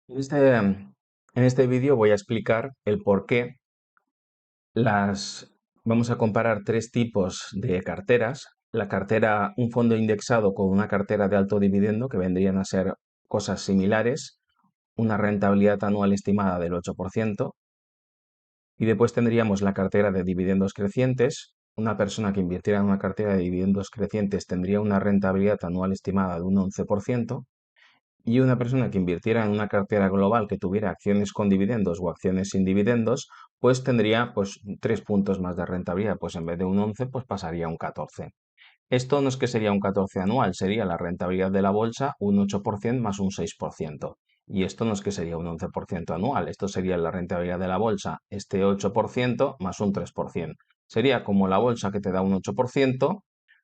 En este vídeo voy a explicar el por qué vamos a comparar tres tipos de carteras. La cartera, un fondo indexado con una cartera de alto dividendo, que vendrían a ser cosas similares, una rentabilidad anual estimada del 8%, y después tendríamos la cartera de dividendos crecientes. Una persona que invirtiera en una cartera de dividendos crecientes tendría una rentabilidad anual estimada de un 11%. Y una persona que invirtiera en una cartera global que tuviera acciones con dividendos o acciones sin dividendos, pues tendría pues 3 puntos más de rentabilidad. Pues en vez de un 11, pues pasaría a un 14. Esto no es que sería un 14 anual, sería la rentabilidad de la bolsa un 8% más un 6%. Y esto no es que sería un 11% anual, esto sería la rentabilidad de la bolsa, este 8% más un 3%. Sería como la bolsa que te da un 8%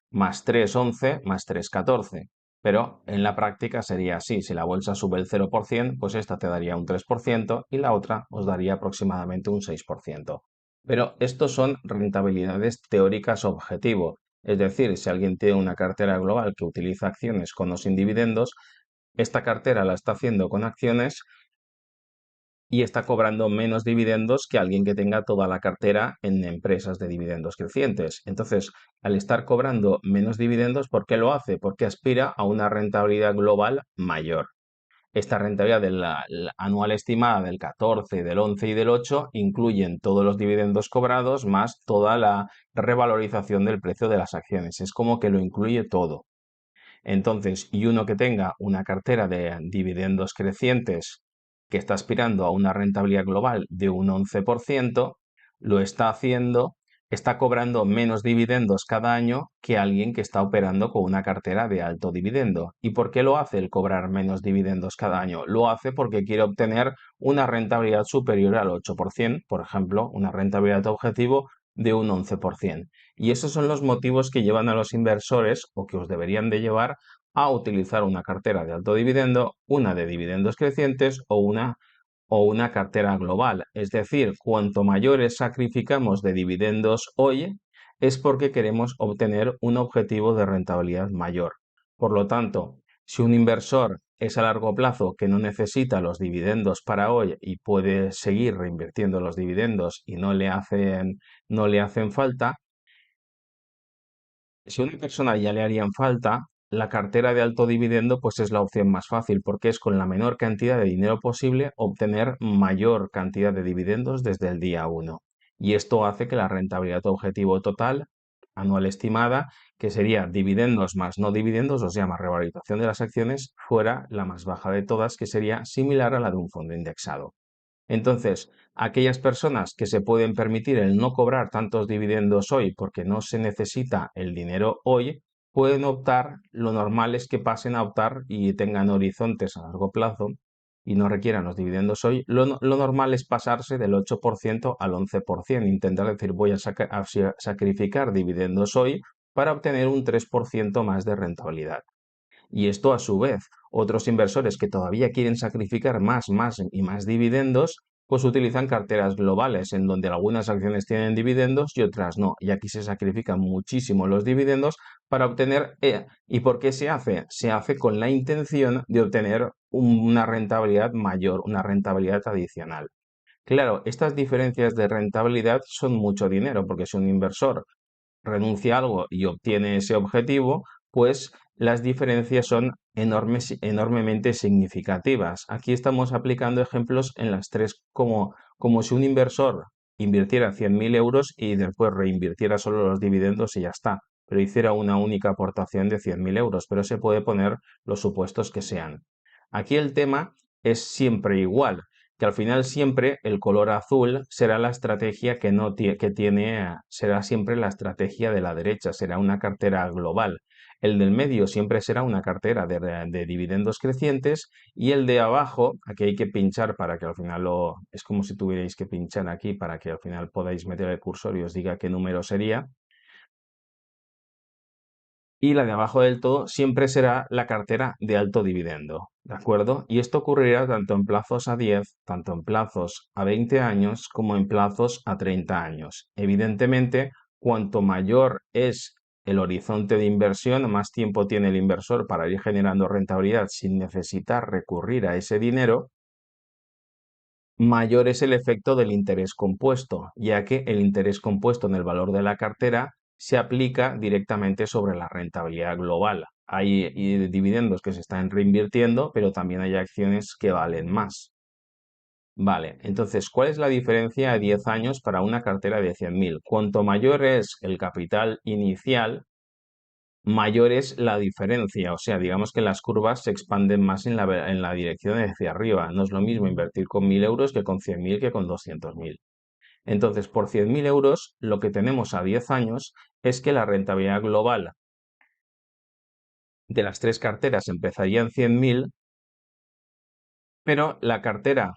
más 3 11 más 3 14. Pero en la práctica sería así, si la bolsa sube el 0%, pues esta te daría un 3% y la otra os daría aproximadamente un 6%. Pero estos son rentabilidades teóricas objetivo. Es decir, si alguien tiene una cartera global que utiliza acciones con o sin dividendos, esta cartera la está haciendo con acciones y está cobrando menos dividendos que alguien que tenga toda la cartera en empresas de dividendos crecientes. Entonces, al estar cobrando menos dividendos, ¿por qué lo hace? Porque aspira a una rentabilidad global mayor. Esta rentabilidad la anual estimada del 14, del 11 y del 8 incluyen todos los dividendos cobrados más toda la revalorización del precio de las acciones. Es como que lo incluye todo. Entonces, y uno que tenga una cartera de dividendos crecientes que está aspirando a una rentabilidad global de un 11%, lo está haciendo, está cobrando menos dividendos cada año que alguien que está operando con una cartera de alto dividendo. ¿Y por qué lo hace el cobrar menos dividendos cada año? Lo hace porque quiere obtener una rentabilidad superior al 8%, por ejemplo, una rentabilidad objetivo de un 11%. Y esos son los motivos que llevan a los inversores, o que os deberían de llevar, a utilizar una cartera de alto dividendo, una de dividendos crecientes o una cartera global. Es decir, cuanto mayores sacrificamos de dividendos hoy, es porque queremos obtener un objetivo de rentabilidad mayor. Por lo tanto, si un inversor es a largo plazo que no necesita los dividendos para hoy y puede seguir reinvirtiendo los dividendos y no le hacen falta, si a una persona ya le harían falta, la cartera de alto dividendo pues es la opción más fácil porque es con la menor cantidad de dinero posible obtener mayor cantidad de dividendos desde el día uno. Y esto hace que la rentabilidad objetivo total anual estimada, que sería dividendos más no dividendos, o sea, más revalorización de las acciones, fuera la más baja de todas, que sería similar a la de un fondo indexado. Entonces, aquellas personas que se pueden permitir el no cobrar tantos dividendos hoy porque no se necesita el dinero hoy, pueden optar, lo normal es que pasen a optar y tengan horizontes a largo plazo y no requieran los dividendos hoy. Lo normal es pasarse del 8% al 11%, intentar decir voy a sacrificar dividendos hoy para obtener un 3% más de rentabilidad. Y esto a su vez, otros inversores que todavía quieren sacrificar más y más dividendos, pues utilizan carteras globales en donde algunas acciones tienen dividendos y otras no. Y aquí se sacrifican muchísimo los dividendos para obtener. ¿Y por qué se hace? Se hace con la intención de obtener una rentabilidad mayor, una rentabilidad adicional. Claro, estas diferencias de rentabilidad son mucho dinero, porque si un inversor renuncia a algo y obtiene ese objetivo, pues las diferencias son enormemente significativas. Aquí estamos aplicando ejemplos en las tres, como si un inversor invirtiera 100.000 euros y después reinvirtiera solo los dividendos y ya está, pero hiciera una única aportación de 100.000 euros, pero se puede poner los supuestos que sean. Aquí el tema es siempre igual, que al final siempre el color azul será la estrategia que tiene, será siempre la estrategia de la derecha, será una cartera global. El del medio siempre será una cartera de dividendos crecientes y el de abajo, aquí hay que pinchar para que al final es como si tuvierais que pinchar aquí para que al final podáis meter el cursor y os diga qué número sería, y la de abajo del todo siempre será la cartera de alto dividendo, ¿de acuerdo? Y esto ocurrirá tanto en plazos a 10, tanto en plazos a 20 años como en plazos a 30 años. Evidentemente, cuanto mayor es el horizonte de inversión, más tiempo tiene el inversor para ir generando rentabilidad sin necesitar recurrir a ese dinero, mayor es el efecto del interés compuesto, ya que el interés compuesto en el valor de la cartera se aplica directamente sobre la rentabilidad global. Hay dividendos que se están reinvirtiendo, pero también hay acciones que valen más. Vale, entonces, ¿cuál es la diferencia a 10 años para una cartera de 100.000? Cuanto mayor es el capital inicial, mayor es la diferencia. O sea, digamos que las curvas se expanden más en la dirección hacia arriba. No es lo mismo invertir con 1.000 euros que con 100.000 que con 200.000. Entonces, por 100.000 euros, lo que tenemos a 10 años es que la rentabilidad global de las tres carteras empezaría en 100.000, pero la cartera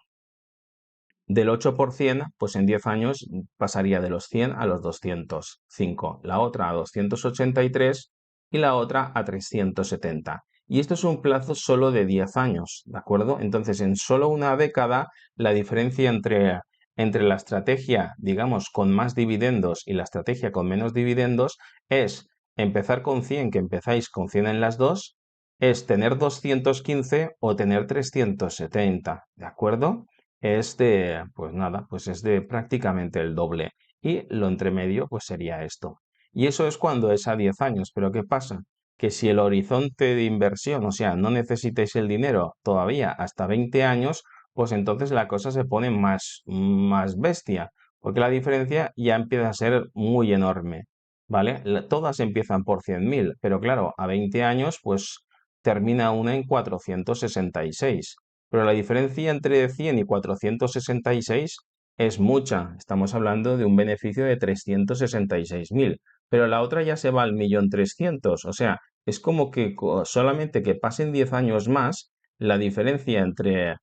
del 8%, pues en 10 años pasaría de los 100 a los 205, la otra a 283 y la otra a 370. Y esto es un plazo solo de 10 años, ¿de acuerdo? Entonces, en solo una década, la diferencia entre la estrategia, digamos, con más dividendos y la estrategia con menos dividendos es empezar con 100, que empezáis con 100 en las dos, es tener 215 o tener 370, ¿de acuerdo? Es de, pues nada, pues es de prácticamente el doble. Y lo entremedio, pues sería esto. Y eso es cuando es a 10 años. Pero ¿qué pasa? Que si el horizonte de inversión, o sea, no necesitáis el dinero todavía hasta 20 años, pues entonces la cosa se pone más bestia, porque la diferencia ya empieza a ser muy enorme, ¿vale? Todas empiezan por 100.000, pero claro, a 20 años, pues termina una en 466. Pero la diferencia entre 100 y 466 es mucha. Estamos hablando de un beneficio de 366.000. Pero la otra ya se va al 1.300.000. O sea, es como que solamente que pasen 10 años más, la diferencia entre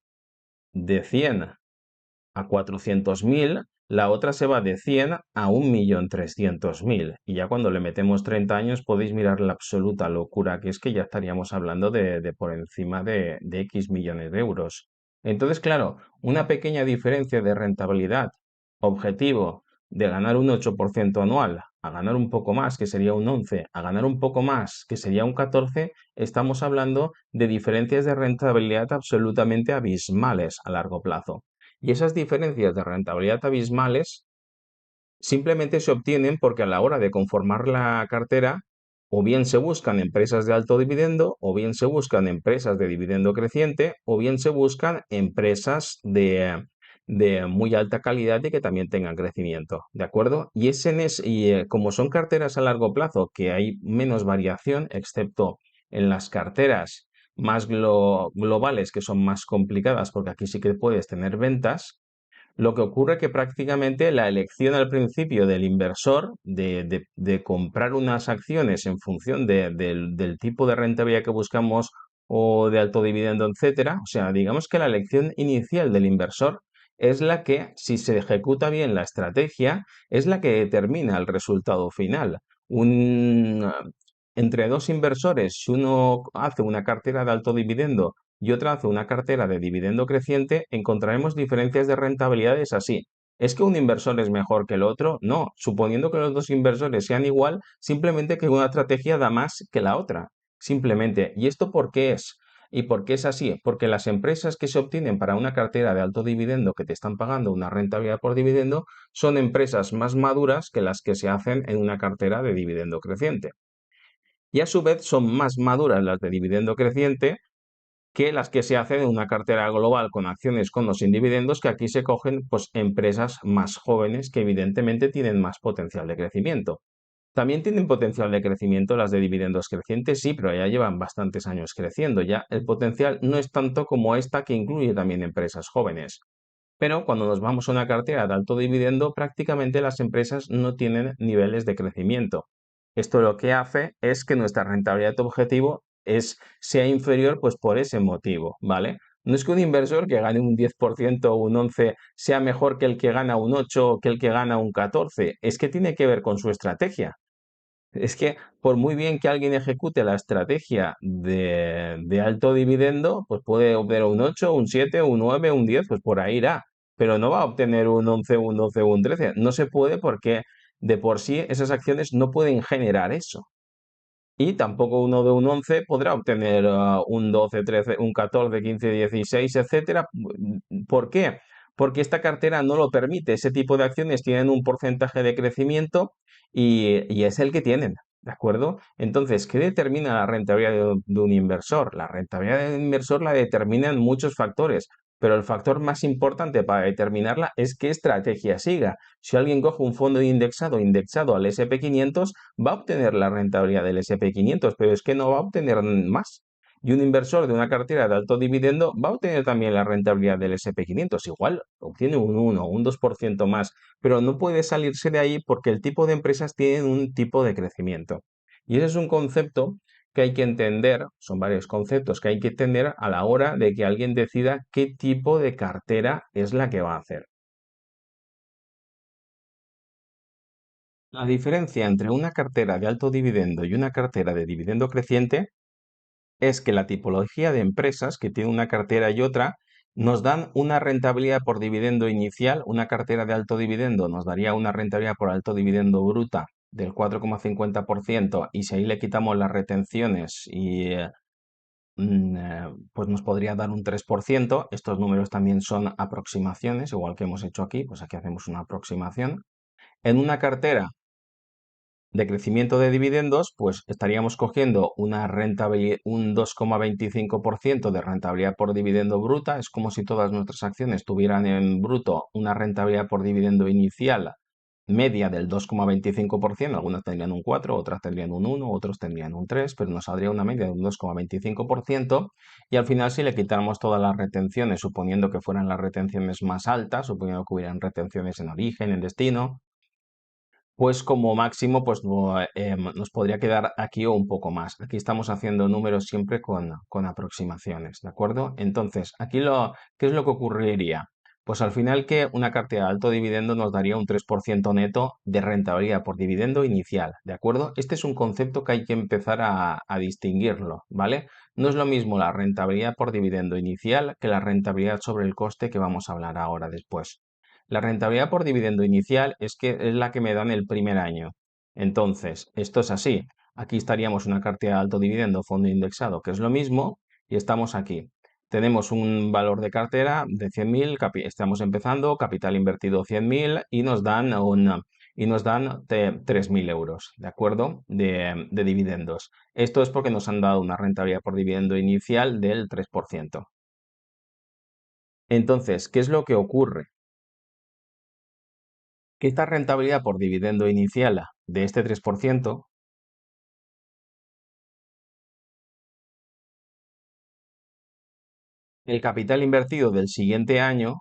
de 100 a 400.000, la otra se va de 100 a 1.300.000. Y ya cuando le metemos 30 años podéis mirar la absoluta locura, que es que ya estaríamos hablando de por encima de X millones de euros. Entonces, claro, una pequeña diferencia de rentabilidad objetivo de ganar un 8% anual a ganar un poco más, que sería un 11, a ganar un poco más, que sería un 14, estamos hablando de diferencias de rentabilidad absolutamente abismales a largo plazo. Y esas diferencias de rentabilidad abismales simplemente se obtienen porque a la hora de conformar la cartera, o bien se buscan empresas de alto dividendo, o bien se buscan empresas de dividendo creciente, o bien se buscan empresas de muy alta calidad y que también tengan crecimiento, ¿de acuerdo? Como son carteras a largo plazo, que hay menos variación, excepto en las carteras más globales, que son más complicadas, porque aquí sí que puedes tener ventas. Lo que ocurre que prácticamente la elección al principio del inversor de comprar unas acciones en función del tipo de rentabilidad que buscamos o de alto dividendo, etcétera, o sea, digamos que la elección inicial del inversor es la que, si se ejecuta bien la estrategia, es la que determina el resultado final. Un, Entre dos inversores, si uno hace una cartera de alto dividendo y otra hace una cartera de dividendo creciente, encontraremos diferencias de rentabilidades así. ¿Es que un inversor es mejor que el otro? No, suponiendo que los dos inversores sean igual, simplemente que una estrategia da más que la otra. Simplemente. ¿Y esto por qué es? ¿Y por qué es así? Porque las empresas que se obtienen para una cartera de alto dividendo que te están pagando una rentabilidad por dividendo son empresas más maduras que las que se hacen en una cartera de dividendo creciente. Y a su vez son más maduras las de dividendo creciente que las que se hacen en una cartera global con acciones con los individendos, que aquí se cogen pues empresas más jóvenes que evidentemente tienen más potencial de crecimiento. También tienen potencial de crecimiento las de dividendos crecientes, sí, pero ya llevan bastantes años creciendo. Ya el potencial no es tanto como esta que incluye también empresas jóvenes. Pero cuando nos vamos a una cartera de alto dividendo, prácticamente las empresas no tienen niveles de crecimiento. Esto lo que hace es que nuestra rentabilidad objetivo sea inferior pues por ese motivo, ¿vale? No es que un inversor que gane un 10% o un 11% sea mejor que el que gana un 8 o que el que gana un 14%, es que tiene que ver con su estrategia. Es que por muy bien que alguien ejecute la estrategia de alto dividendo, pues puede obtener un 8, un 7, un 9, un 10, pues por ahí irá. Pero no va a obtener un 11, un 12 o un 13. No se puede porque de por sí esas acciones no pueden generar eso. Y tampoco uno de un 11 podrá obtener un 12, 13, un 14, 15, 16, etcétera. ¿Por qué? porque esta cartera no lo permite. Ese tipo de acciones tienen un porcentaje de crecimiento y es el que tienen, ¿de acuerdo? Entonces, ¿qué determina la rentabilidad de un inversor? La rentabilidad de un inversor la determinan muchos factores, pero el factor más importante para determinarla es qué estrategia siga. Si alguien coge un fondo indexado al SP 500, va a obtener la rentabilidad del SP 500, pero es que no va a obtener más. Y un inversor de una cartera de alto dividendo va a obtener también la rentabilidad del SP 500. Igual obtiene un 1 o un 2% más, pero no puede salirse de ahí porque el tipo de empresas tienen un tipo de crecimiento. Y ese es un concepto que hay que entender, son varios conceptos que hay que entender a la hora de que alguien decida qué tipo de cartera es la que va a hacer. La diferencia entre una cartera de alto dividendo y una cartera de dividendo creciente es que la tipología de empresas que tiene una cartera y otra nos dan una rentabilidad por dividendo inicial. Una cartera de alto dividendo nos daría una rentabilidad por alto dividendo bruta del 4,50%, y si ahí le quitamos las retenciones pues nos podría dar un 3%. Estos números también son aproximaciones, igual que hemos hecho aquí, pues aquí hacemos una aproximación. En una cartera de crecimiento de dividendos, pues estaríamos cogiendo una rentabilidad, un 2,25% de rentabilidad por dividendo bruta. Es como si todas nuestras acciones tuvieran en bruto una rentabilidad por dividendo inicial media del 2,25%. Algunas tendrían un 4, otras tendrían un 1, otros tendrían un 3, pero nos saldría una media de un 2,25%. Y al final, si le quitáramos todas las retenciones, suponiendo que fueran las retenciones más altas, suponiendo que hubieran retenciones en origen, en destino, pues como máximo pues nos podría quedar aquí o un poco más. Aquí estamos haciendo números siempre con aproximaciones, ¿de acuerdo? Entonces, ¿qué es lo que ocurriría? Pues al final, que una cartera de alto dividendo nos daría un 3% neto de rentabilidad por dividendo inicial, ¿de acuerdo? Este es un concepto que hay que empezar a distinguirlo, ¿vale? No es lo mismo la rentabilidad por dividendo inicial que la rentabilidad sobre el coste, que vamos a hablar ahora después. La rentabilidad por dividendo inicial es la que me dan el primer año. Entonces, esto es así. Aquí estaríamos una cartera de alto dividendo, fondo indexado, que es lo mismo, y estamos aquí. Tenemos un valor de cartera de 100.000, estamos empezando, capital invertido 100.000, y nos dan 3.000 euros, ¿de acuerdo? De dividendos. Esto es porque nos han dado una rentabilidad por dividendo inicial del 3%. Entonces, ¿qué es lo que ocurre? Que esta rentabilidad por dividendo inicial de este 3%, el capital invertido del siguiente año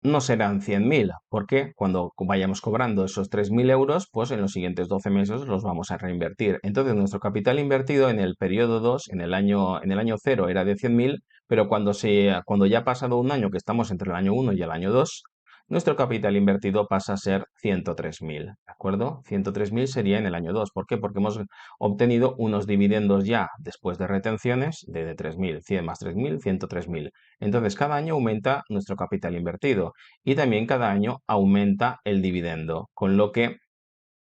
no serán 100.000, porque cuando vayamos cobrando esos 3.000 euros, pues en los siguientes 12 meses los vamos a reinvertir. Entonces, nuestro capital invertido en el periodo 2, en el año 0, era de 100.000, pero cuando ya ha pasado un año, que estamos entre el año 1 y el año 2, nuestro capital invertido pasa a ser 103.000, ¿de acuerdo? 103.000 sería en el año 2. ¿Por qué? Porque hemos obtenido unos dividendos ya después de retenciones de 3.000, 100 más 3.000, 103.000. Entonces, cada año aumenta nuestro capital invertido y también cada año aumenta el dividendo, con lo que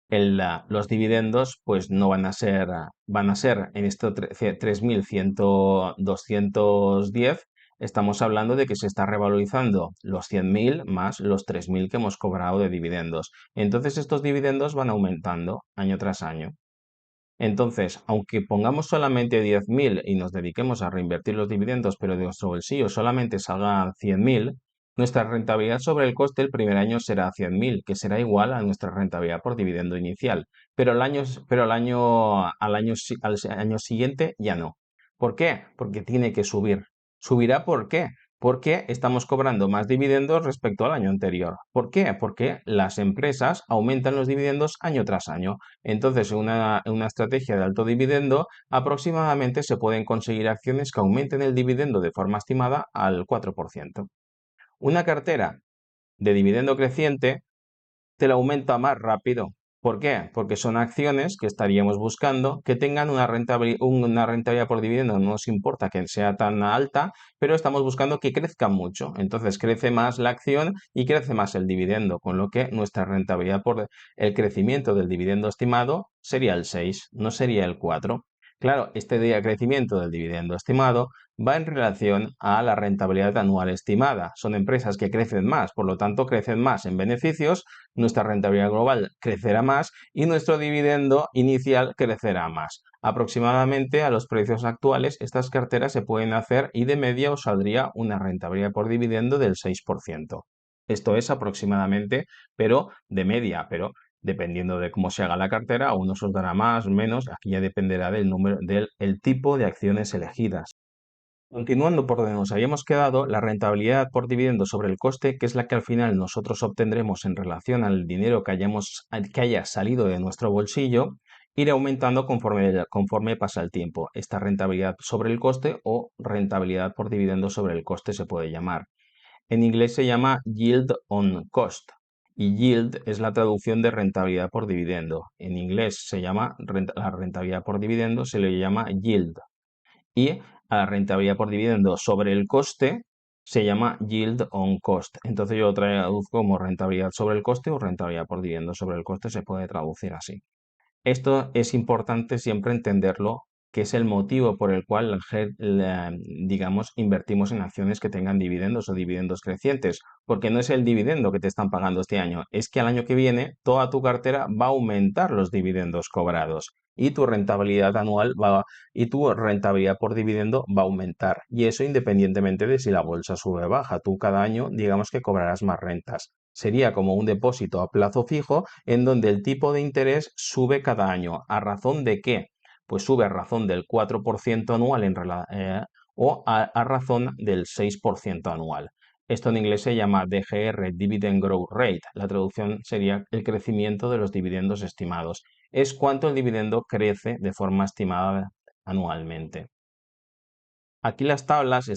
los dividendos pues no van a ser en esto 3.210. Estamos hablando de que se está revalorizando los 100.000 más los 3.000 que hemos cobrado de dividendos. Entonces, estos dividendos van aumentando año tras año. Entonces, aunque pongamos solamente 10.000 y nos dediquemos a reinvertir los dividendos, pero de nuestro bolsillo solamente salgan 100.000, nuestra rentabilidad sobre el coste el primer año será 100.000, que será igual a nuestra rentabilidad por dividendo inicial. Pero al año siguiente ya no. ¿Por qué? Porque tiene que subir. ¿Subirá por qué? Porque estamos cobrando más dividendos respecto al año anterior. ¿Por qué? Porque las empresas aumentan los dividendos año tras año. Entonces, en una estrategia de alto dividendo, aproximadamente se pueden conseguir acciones que aumenten el dividendo de forma estimada al 4%. Una cartera de dividendo creciente te la aumenta más rápido. ¿Por qué? Porque son acciones que estaríamos buscando que tengan una rentabilidad por dividendo. No nos importa que sea tan alta, pero estamos buscando que crezcan mucho. Entonces crece más la acción y crece más el dividendo, con lo que nuestra rentabilidad por el crecimiento del dividendo estimado sería el 6, no sería el 4. Claro, este crecimiento del dividendo estimado va en relación a la rentabilidad anual estimada. Son empresas que crecen más, por lo tanto crecen más en beneficios, nuestra rentabilidad global crecerá más y nuestro dividendo inicial crecerá más. Aproximadamente a los precios actuales, estas carteras se pueden hacer y de media os saldría una rentabilidad por dividendo del 6%. Esto es aproximadamente, pero de media, pero dependiendo de cómo se haga la cartera, a unos os dará más, menos, aquí ya dependerá del número, del tipo de acciones elegidas. Continuando por donde nos habíamos quedado, la rentabilidad por dividendo sobre el coste, que es la que al final nosotros obtendremos en relación al dinero que haya salido de nuestro bolsillo, irá aumentando conforme pasa el tiempo. Esta rentabilidad sobre el coste o rentabilidad por dividendo sobre el coste se puede llamar. En inglés se llama yield on cost y yield es la traducción de rentabilidad por dividendo. En inglés se llama la rentabilidad por dividendo, se le llama yield y a la rentabilidad por dividendo sobre el coste se llama yield on cost. Entonces yo lo traduzco como rentabilidad sobre el coste o rentabilidad por dividendo sobre el coste, se puede traducir así. Esto es importante siempre entenderlo, que es el motivo por el cual, digamos, invertimos en acciones que tengan dividendos o dividendos crecientes, porque no es el dividendo que te están pagando este año, es que al año que viene toda tu cartera va a aumentar los dividendos cobrados y tu rentabilidad anual y tu rentabilidad por dividendo va a aumentar. Y eso independientemente de si la bolsa sube o baja. Tú cada año, digamos que cobrarás más rentas. Sería como un depósito a plazo fijo en donde el tipo de interés sube cada año. ¿A razón de qué? Pues sube a razón del 4% anual o a razón del 6% anual. Esto en inglés se llama DGR, Dividend Growth Rate. La traducción sería el crecimiento de los dividendos estimados. Es cuánto el dividendo crece de forma estimada anualmente. Aquí las tablas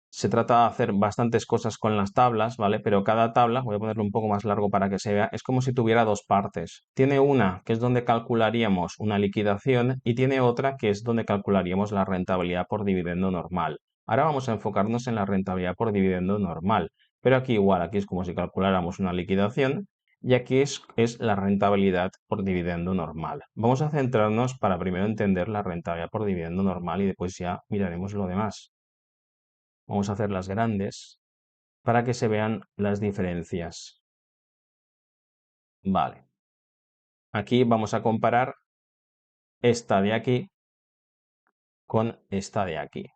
se trata de hacer bastantes cosas con las tablas, ¿vale? Pero cada tabla, voy a ponerlo un poco más largo para que se vea, es como si tuviera dos partes. Tiene una que es donde calcularíamos una liquidación y tiene otra que es donde calcularíamos la rentabilidad por dividendo normal. Ahora vamos a enfocarnos en la rentabilidad por dividendo normal, pero aquí igual, aquí es como si calculáramos una liquidación y aquí es la rentabilidad por dividendo normal. Vamos a centrarnos para primero entender la rentabilidad por dividendo normal y después ya miraremos lo demás. Vamos a hacerlas grandes para que se vean las diferencias. Vale. Aquí vamos a comparar esta de aquí con esta de aquí.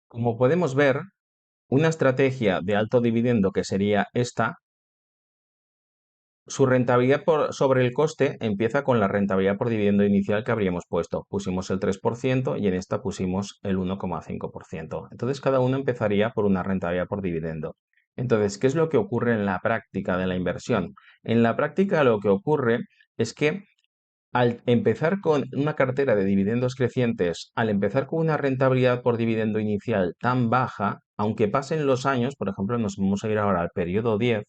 Como podemos ver, una estrategia de alto dividendo que sería esta, su rentabilidad sobre el coste empieza con la rentabilidad por dividendo inicial que habríamos puesto. Pusimos el 3% y en esta pusimos el 1,5%. Entonces cada uno empezaría por una rentabilidad por dividendo. Entonces, ¿qué es lo que ocurre en la práctica de la inversión? En la práctica lo que ocurre es que al empezar con una cartera de dividendos crecientes, al empezar con una rentabilidad por dividendo inicial tan baja, aunque pasen los años, por ejemplo, nos vamos a ir ahora al periodo 10,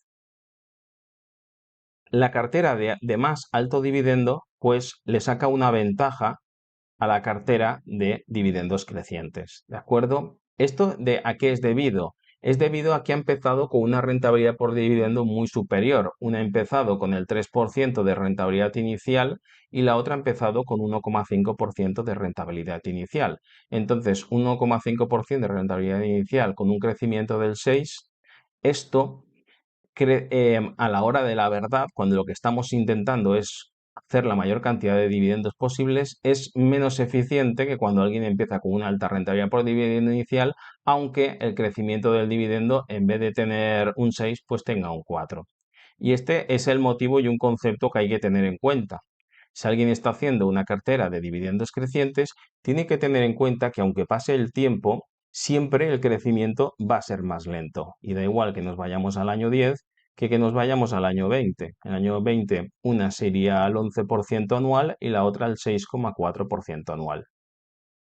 la cartera de más alto dividendo, pues le saca una ventaja a la cartera de dividendos crecientes. ¿De acuerdo? ¿Esto a qué es debido? Es debido a que ha empezado con una rentabilidad por dividendo muy superior. Una ha empezado con el 3% de rentabilidad inicial y la otra ha empezado con 1,5% de rentabilidad inicial. Entonces, 1,5% de rentabilidad inicial con un crecimiento del 6%, esto a la hora de la verdad, cuando lo que estamos intentando es hacer la mayor cantidad de dividendos posibles, es menos eficiente que cuando alguien empieza con una alta rentabilidad por dividendo inicial, aunque el crecimiento del dividendo, en vez de tener un 6, pues tenga un 4. Y este es el motivo y un concepto que hay que tener en cuenta. Si alguien está haciendo una cartera de dividendos crecientes, tiene que tener en cuenta que aunque pase el tiempo, siempre el crecimiento va a ser más lento. Y da igual que nos vayamos al año 10 que nos vayamos al año 20. El año 20 una sería al 11% anual y la otra al 6,4% anual.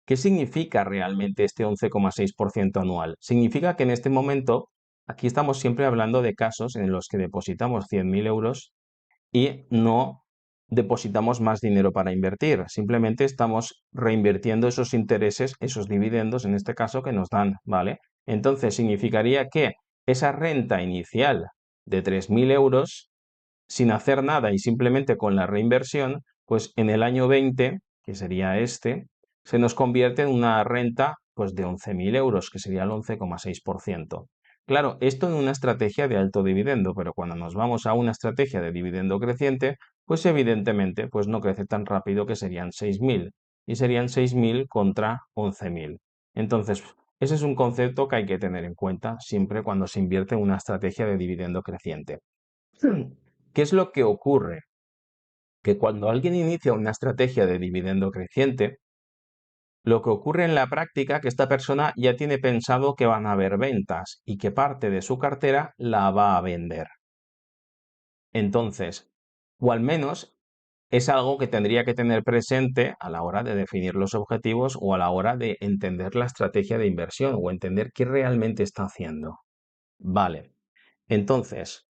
¿Qué significa realmente este 11,6% anual? Significa que en este momento, aquí estamos siempre hablando de casos en los que depositamos 100.000 euros y no depositamos más dinero para invertir. Simplemente estamos reinvirtiendo esos intereses, esos dividendos, en este caso, que nos dan, ¿vale? Entonces significaría que esa renta inicial de 3.000 euros sin hacer nada y simplemente con la reinversión, pues en el año 20, que sería este, se nos convierte en una renta pues de 11.000 euros, que sería el 11,6%. Claro, esto en una estrategia de alto dividendo, pero cuando nos vamos a una estrategia de dividendo creciente, pues evidentemente pues no crece tan rápido, que serían 6.000, y serían 6.000 contra 11.000. Entonces, ese es un concepto que hay que tener en cuenta siempre cuando se invierte en una estrategia de dividendo creciente. ¿Qué es lo que ocurre? Que cuando alguien inicia una estrategia de dividendo creciente, lo que ocurre en la práctica es que esta persona ya tiene pensado que van a haber ventas y que parte de su cartera la va a vender. Entonces, o al menos es algo que tendría que tener presente a la hora de definir los objetivos o a la hora de entender la estrategia de inversión o entender qué realmente está haciendo. Vale, entonces,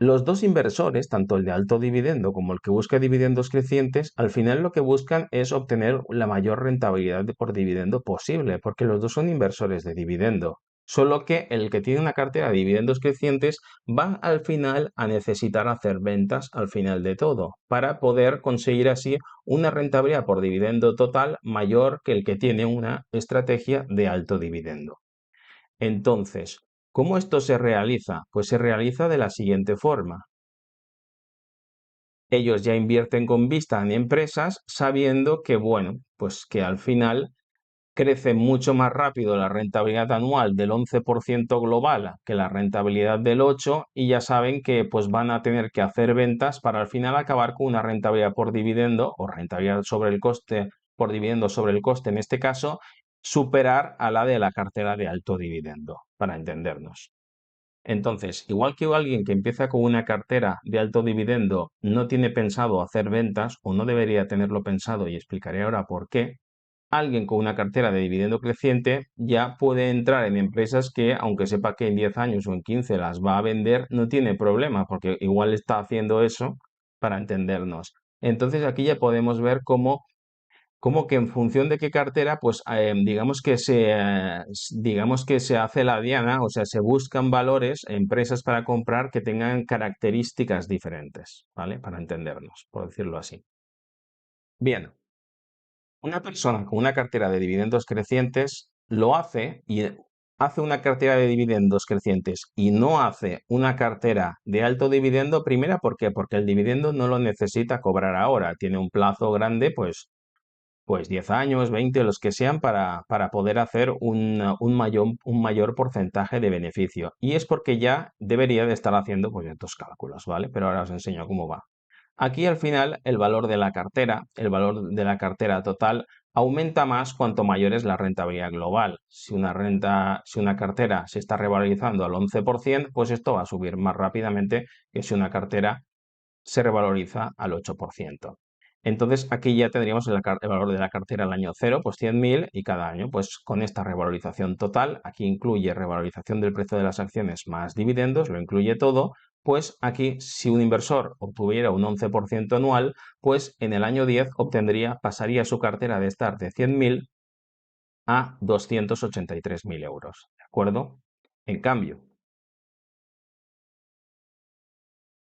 los dos inversores, tanto el de alto dividendo como el que busca dividendos crecientes, al final lo que buscan es obtener la mayor rentabilidad por dividendo posible, porque los dos son inversores de dividendo. Solo que el que tiene una cartera de dividendos crecientes va al final a necesitar hacer ventas al final de todo, para poder conseguir así una rentabilidad por dividendo total mayor que el que tiene una estrategia de alto dividendo. Entonces, ¿cómo esto se realiza? Pues se realiza de la siguiente forma. Ellos ya invierten con vista en empresas sabiendo que, bueno, pues que al final crece mucho más rápido la rentabilidad anual del 11% global que la rentabilidad del 8%, y ya saben que pues van a tener que hacer ventas para al final acabar con una rentabilidad por dividendo o rentabilidad sobre el coste por dividendo sobre el coste, en este caso, superar a la de la cartera de alto dividendo, para entendernos. Entonces, igual que alguien que empieza con una cartera de alto dividendo no tiene pensado hacer ventas o no debería tenerlo pensado, y explicaré ahora por qué, alguien con una cartera de dividendo creciente ya puede entrar en empresas que, aunque sepa que en 10 años o en 15 las va a vender, no tiene problema, porque igual está haciendo eso para entendernos. Entonces aquí ya podemos ver cómo que en función de qué cartera, pues digamos que se hace la diana, o sea, se buscan valores, empresas para comprar que tengan características diferentes, ¿vale? Para entendernos, por decirlo así. Bien, una persona con una cartera de dividendos crecientes lo hace y hace una cartera de dividendos crecientes y no hace una cartera de alto dividendo. Primera, ¿por qué? Porque el dividendo no lo necesita cobrar ahora, tiene un plazo grande, pues 10 años, 20, los que sean, para poder hacer un mayor porcentaje de beneficio. Y es porque ya debería de estar haciendo pues estos cálculos, ¿vale? Pero ahora os enseño cómo va. Aquí al final el valor de la cartera total aumenta más cuanto mayor es la rentabilidad global. Si una cartera se está revalorizando al 11%, pues esto va a subir más rápidamente que si una cartera se revaloriza al 8%. Entonces aquí ya tendríamos el valor de la cartera al año cero, pues 100.000, y cada año, pues con esta revalorización total, aquí incluye revalorización del precio de las acciones más dividendos, lo incluye todo, pues aquí si un inversor obtuviera un 11% anual, pues en el año 10 pasaría su cartera de estar de 100.000 a 283.000 euros, ¿de acuerdo? En cambio,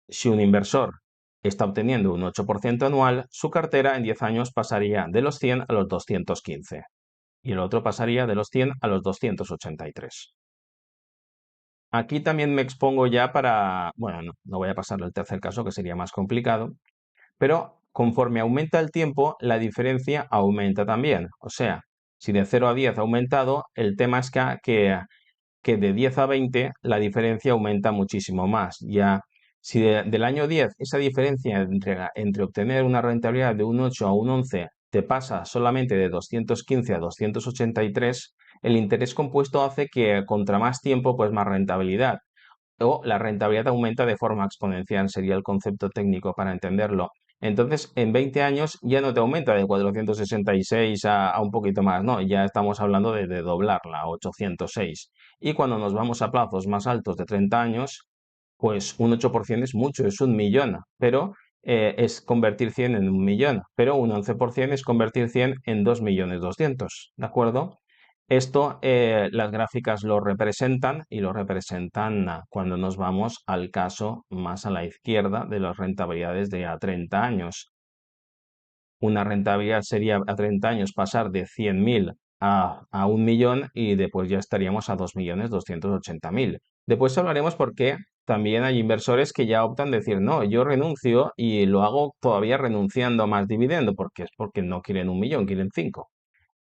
si un inversor está obteniendo un 8% anual, su cartera en 10 años pasaría de los 100 a los 215, y el otro pasaría de los 100 a los 283. Aquí también me expongo ya bueno, no voy a pasar al tercer caso, que sería más complicado, pero conforme aumenta el tiempo, la diferencia aumenta también. O sea, si de 0 a 10 ha aumentado, el tema es que de 10 a 20 la diferencia aumenta muchísimo más. Ya, si del año 10 esa diferencia entre obtener una rentabilidad de un 8 a un 11 te pasa solamente de 215 a 283, el interés compuesto hace que contra más tiempo, pues más rentabilidad. O la rentabilidad aumenta de forma exponencial, sería el concepto técnico para entenderlo. Entonces, en 20 años ya no te aumenta de 466 a un poquito más, no, ya estamos hablando de doblarla a 806. Y cuando nos vamos a plazos más altos de 30 años, pues un 8% es mucho, es 1.000.000, pero es convertir 100 en 1.000.000, pero un 11% es convertir 100 en 2.200.000, ¿de acuerdo? Esto, las gráficas lo representan y lo representan cuando nos vamos al caso más a la izquierda de las rentabilidades de a 30 años. Una rentabilidad sería a 30 años pasar de 100.000 a 1 millón y después ya estaríamos a 2.280.000. Después hablaremos por qué también hay inversores que ya optan a decir, no, yo renuncio y lo hago todavía renunciando a más dividendo, porque es porque no quieren 1 millón, quieren 5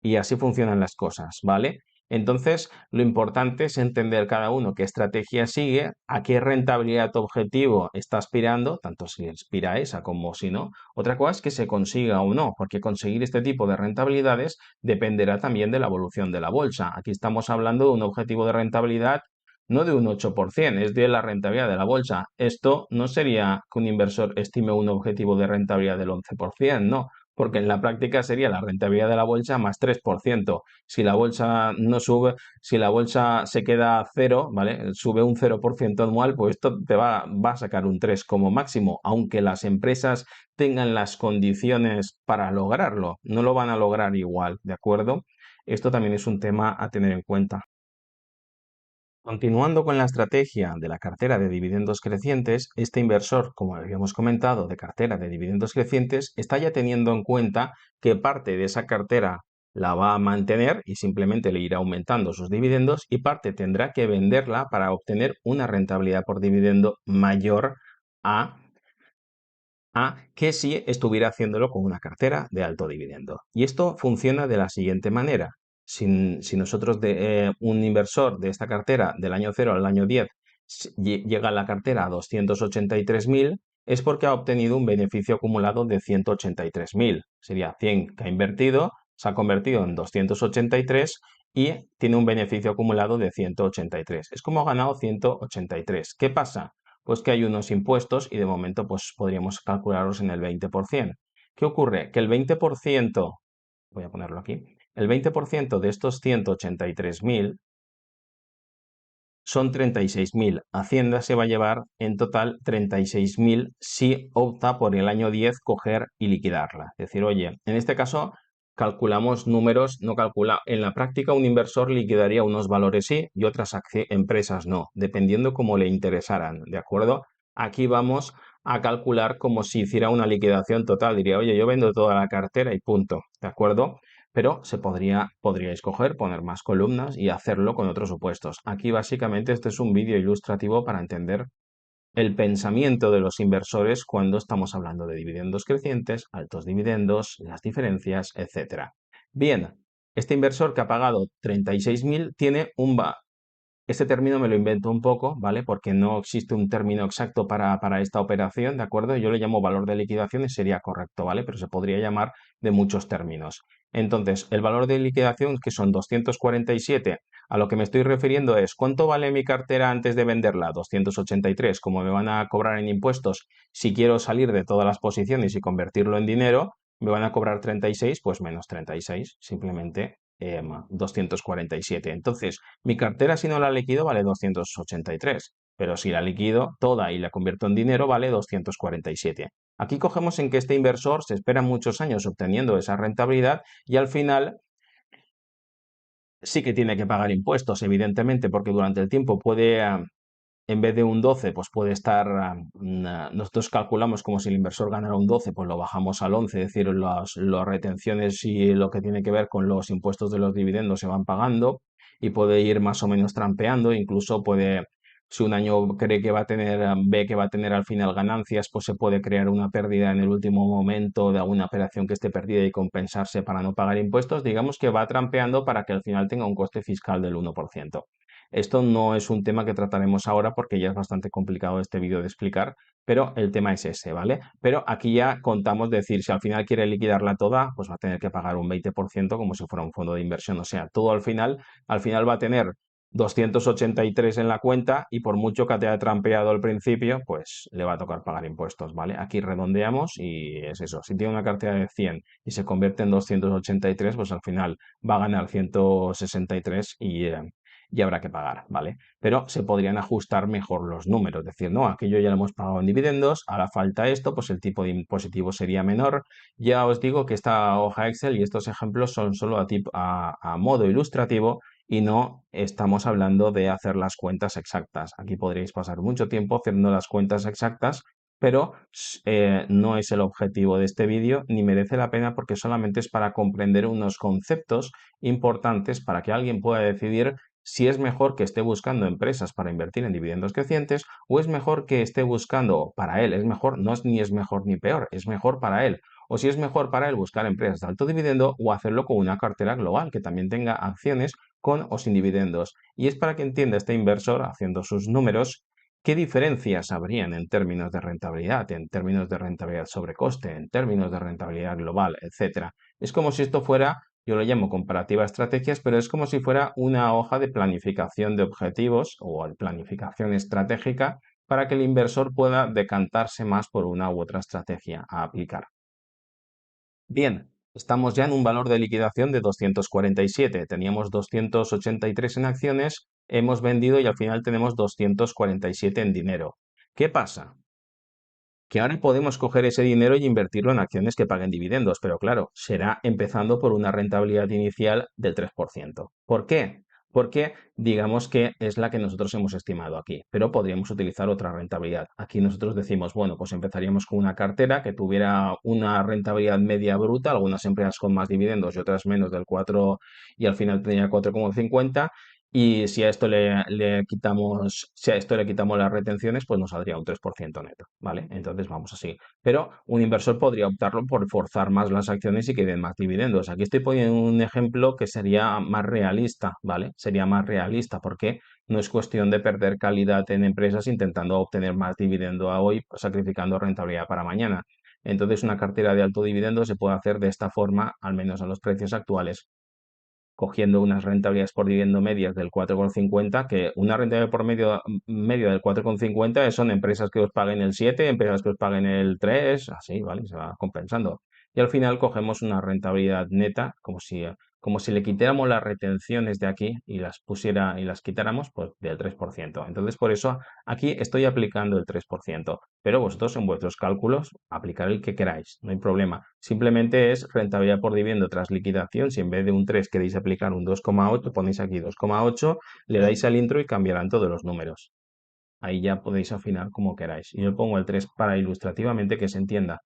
y así funcionan las cosas, ¿vale? Entonces, lo importante es entender cada uno qué estrategia sigue, a qué rentabilidad objetivo está aspirando, tanto si aspira a esa como si no. Otra cosa es que se consiga o no, porque conseguir este tipo de rentabilidades dependerá también de la evolución de la bolsa. Aquí estamos hablando de un objetivo de rentabilidad no de un 8%, es de la rentabilidad de la bolsa. Esto no sería que un inversor estime un objetivo de rentabilidad del 11%, no, porque en la práctica sería la rentabilidad de la bolsa más 3%. Si la bolsa no sube, si la bolsa se queda a cero, ¿vale? Sube un 0% anual, pues esto te va a sacar un 3 como máximo, aunque las empresas tengan las condiciones para lograrlo, no lo van a lograr igual, ¿de acuerdo? Esto también es un tema a tener en cuenta. Continuando con la estrategia de la cartera de dividendos crecientes, este inversor, como habíamos comentado, de cartera de dividendos crecientes, está ya teniendo en cuenta que parte de esa cartera la va a mantener y simplemente le irá aumentando sus dividendos y parte tendrá que venderla para obtener una rentabilidad por dividendo mayor a que si estuviera haciéndolo con una cartera de alto dividendo. Y esto funciona de la siguiente manera. Si nosotros, un inversor de esta cartera del año 0 al año 10 llega a la cartera a 283.000, es porque ha obtenido un beneficio acumulado de 183.000. Sería 100 que ha invertido, se ha convertido en 283 y tiene un beneficio acumulado de 183. Es como ha ganado 183. ¿Qué pasa? Pues que hay unos impuestos y de momento pues podríamos calcularlos en el 20%. ¿Qué ocurre? Que el 20%, voy a ponerlo aquí, el 20% de estos 183.000 son 36.000. Hacienda se va a llevar en total 36.000 si opta por el año 10 coger y liquidarla. Es decir, oye, en este caso calculamos números, no calcula. En la práctica un inversor liquidaría unos valores sí y otras empresas no, dependiendo cómo le interesaran, ¿de acuerdo? Aquí vamos a calcular como si hiciera una liquidación total. Diría, oye, yo vendo toda la cartera y punto, ¿de acuerdo? Pero podría escoger, poner más columnas y hacerlo con otros supuestos. Aquí básicamente este es un vídeo ilustrativo para entender el pensamiento de los inversores cuando estamos hablando de dividendos crecientes, altos dividendos, las diferencias, etcétera. Bien, este inversor que ha pagado 36.000 tiene este término me lo invento un poco, ¿vale? Porque no existe un término exacto para esta operación, ¿de acuerdo? Yo le llamo valor de liquidación y sería correcto, ¿vale? Pero se podría llamar de muchos términos. Entonces, el valor de liquidación, que son 247, a lo que me estoy refiriendo es, ¿cuánto vale mi cartera antes de venderla? 283. Como me van a cobrar en impuestos, si quiero salir de todas las posiciones y convertirlo en dinero, me van a cobrar 36, pues menos 36, simplemente 247. Entonces, mi cartera, si no la liquido, vale 283, pero si la liquido toda y la convierto en dinero, vale 247. Aquí cogemos en que este inversor se espera muchos años obteniendo esa rentabilidad y al final sí que tiene que pagar impuestos, evidentemente, porque durante el tiempo puede, en vez de un 12, pues puede estar, nosotros calculamos como si el inversor ganara un 12, pues lo bajamos al 11, es decir, las retenciones y lo que tiene que ver con los impuestos de los dividendos se van pagando y puede ir más o menos trampeando, incluso puede, si un año cree que va a tener, ve que va a tener al final ganancias, pues se puede crear una pérdida en el último momento de alguna operación que esté perdida y compensarse para no pagar impuestos, digamos que va trampeando para que al final tenga un coste fiscal del 1%. Esto no es un tema que trataremos ahora porque ya es bastante complicado este vídeo de explicar, pero el tema es ese, ¿vale? Pero aquí ya contamos decir, si al final quiere liquidarla toda, pues va a tener que pagar un 20% como si fuera un fondo de inversión. O sea, todo al final va a tener 283 en la cuenta y por mucho que te haya trampeado al principio, pues le va a tocar pagar impuestos, ¿vale? Aquí redondeamos y es eso. Si tiene una cartera de 100 y se convierte en 283, pues al final va a ganar 163 y habrá que pagar, ¿vale? Pero se podrían ajustar mejor los números, decir, no, aquello ya lo hemos pagado en dividendos, ahora falta esto, pues el tipo de impositivo sería menor. Ya os digo que esta hoja Excel y estos ejemplos son solo a modo ilustrativo y no estamos hablando de hacer las cuentas exactas. Aquí podríais pasar mucho tiempo haciendo las cuentas exactas, pero no es el objetivo de este vídeo ni merece la pena porque solamente es para comprender unos conceptos importantes para que alguien pueda decidir si es mejor que esté buscando empresas para invertir en dividendos crecientes o es mejor que esté buscando para él. Es mejor, no es ni es mejor ni peor, es mejor para él. O si es mejor para él buscar empresas de alto dividendo o hacerlo con una cartera global que también tenga acciones con o sin dividendos. Y es para que entienda este inversor, haciendo sus números, qué diferencias habrían en términos de rentabilidad, en términos de rentabilidad sobre coste, en términos de rentabilidad global, etcétera. Es como si esto fuera, yo lo llamo comparativa estrategias, pero es como si fuera una hoja de planificación de objetivos o planificación estratégica para que el inversor pueda decantarse más por una u otra estrategia a aplicar. Bien, estamos ya en un valor de liquidación de 247. Teníamos 283 en acciones, hemos vendido y al final tenemos 247 en dinero. ¿Qué pasa? Que ahora podemos coger ese dinero y invertirlo en acciones que paguen dividendos, pero claro, será empezando por una rentabilidad inicial del 3%. ¿Por qué? Porque digamos que es la que nosotros hemos estimado aquí, pero podríamos utilizar otra rentabilidad. Aquí nosotros decimos, bueno, pues empezaríamos con una cartera que tuviera una rentabilidad media bruta, algunas empresas con más dividendos y otras menos del 4 y al final tenía 4,50 y si a esto le quitamos, si a esto le quitamos las retenciones, pues nos saldría un 3% neto, ¿vale? Entonces vamos así. Pero un inversor podría optarlo por forzar más las acciones y que den más dividendos. Aquí estoy poniendo un ejemplo que sería más realista, ¿vale? Sería más realista porque no es cuestión de perder calidad en empresas intentando obtener más dividendo a hoy, sacrificando rentabilidad para mañana. Entonces una cartera de alto dividendo se puede hacer de esta forma, al menos a los precios actuales cogiendo unas rentabilidades por dividendo medias del 4,50, que una rentabilidad por medio del 4,50 son empresas que os paguen el 7, empresas que os paguen el 3, así, ¿vale? Se va compensando. Y al final cogemos una rentabilidad neta, como si le quitáramos las retenciones de aquí y las pusiera y las quitáramos, pues del 3%. Entonces, por eso aquí estoy aplicando el 3%, pero vosotros en vuestros cálculos aplicar el que queráis, no hay problema. Simplemente es rentabilidad por dividendo tras liquidación. Si en vez de un 3 queréis aplicar un 2,8, ponéis aquí 2,8, le dais al intro y cambiarán todos los números. Ahí ya podéis afinar como queráis. Y yo pongo el 3 para ilustrativamente que se entienda.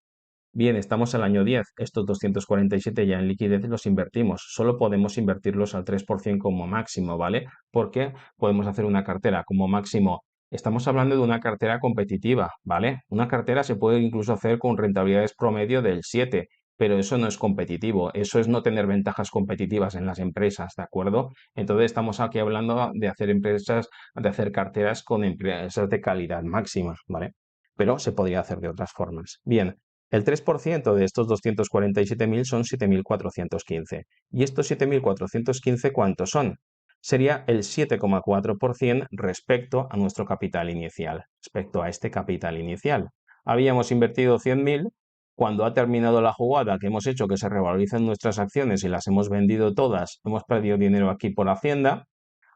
Bien, estamos al año 10. Estos 247 ya en liquidez los invertimos. Solo podemos invertirlos al 3% como máximo, ¿vale? Porque podemos hacer una cartera como máximo. Estamos hablando de una cartera competitiva, ¿vale? Una cartera se puede incluso hacer con rentabilidades promedio del 7, pero eso no es competitivo. Eso es no tener ventajas competitivas en las empresas, ¿de acuerdo? Entonces estamos aquí hablando de hacer empresas, de hacer carteras con empresas de calidad máxima, ¿vale? Pero se podría hacer de otras formas. Bien. El 3% de estos 247.000 son 7.415. ¿Y estos 7.415 cuántos son? Sería el 7,4% respecto a nuestro capital inicial, respecto a este capital inicial. Habíamos invertido 100.000, cuando ha terminado la jugada que hemos hecho que se revaloricen nuestras acciones y las hemos vendido todas, hemos perdido dinero aquí por Hacienda,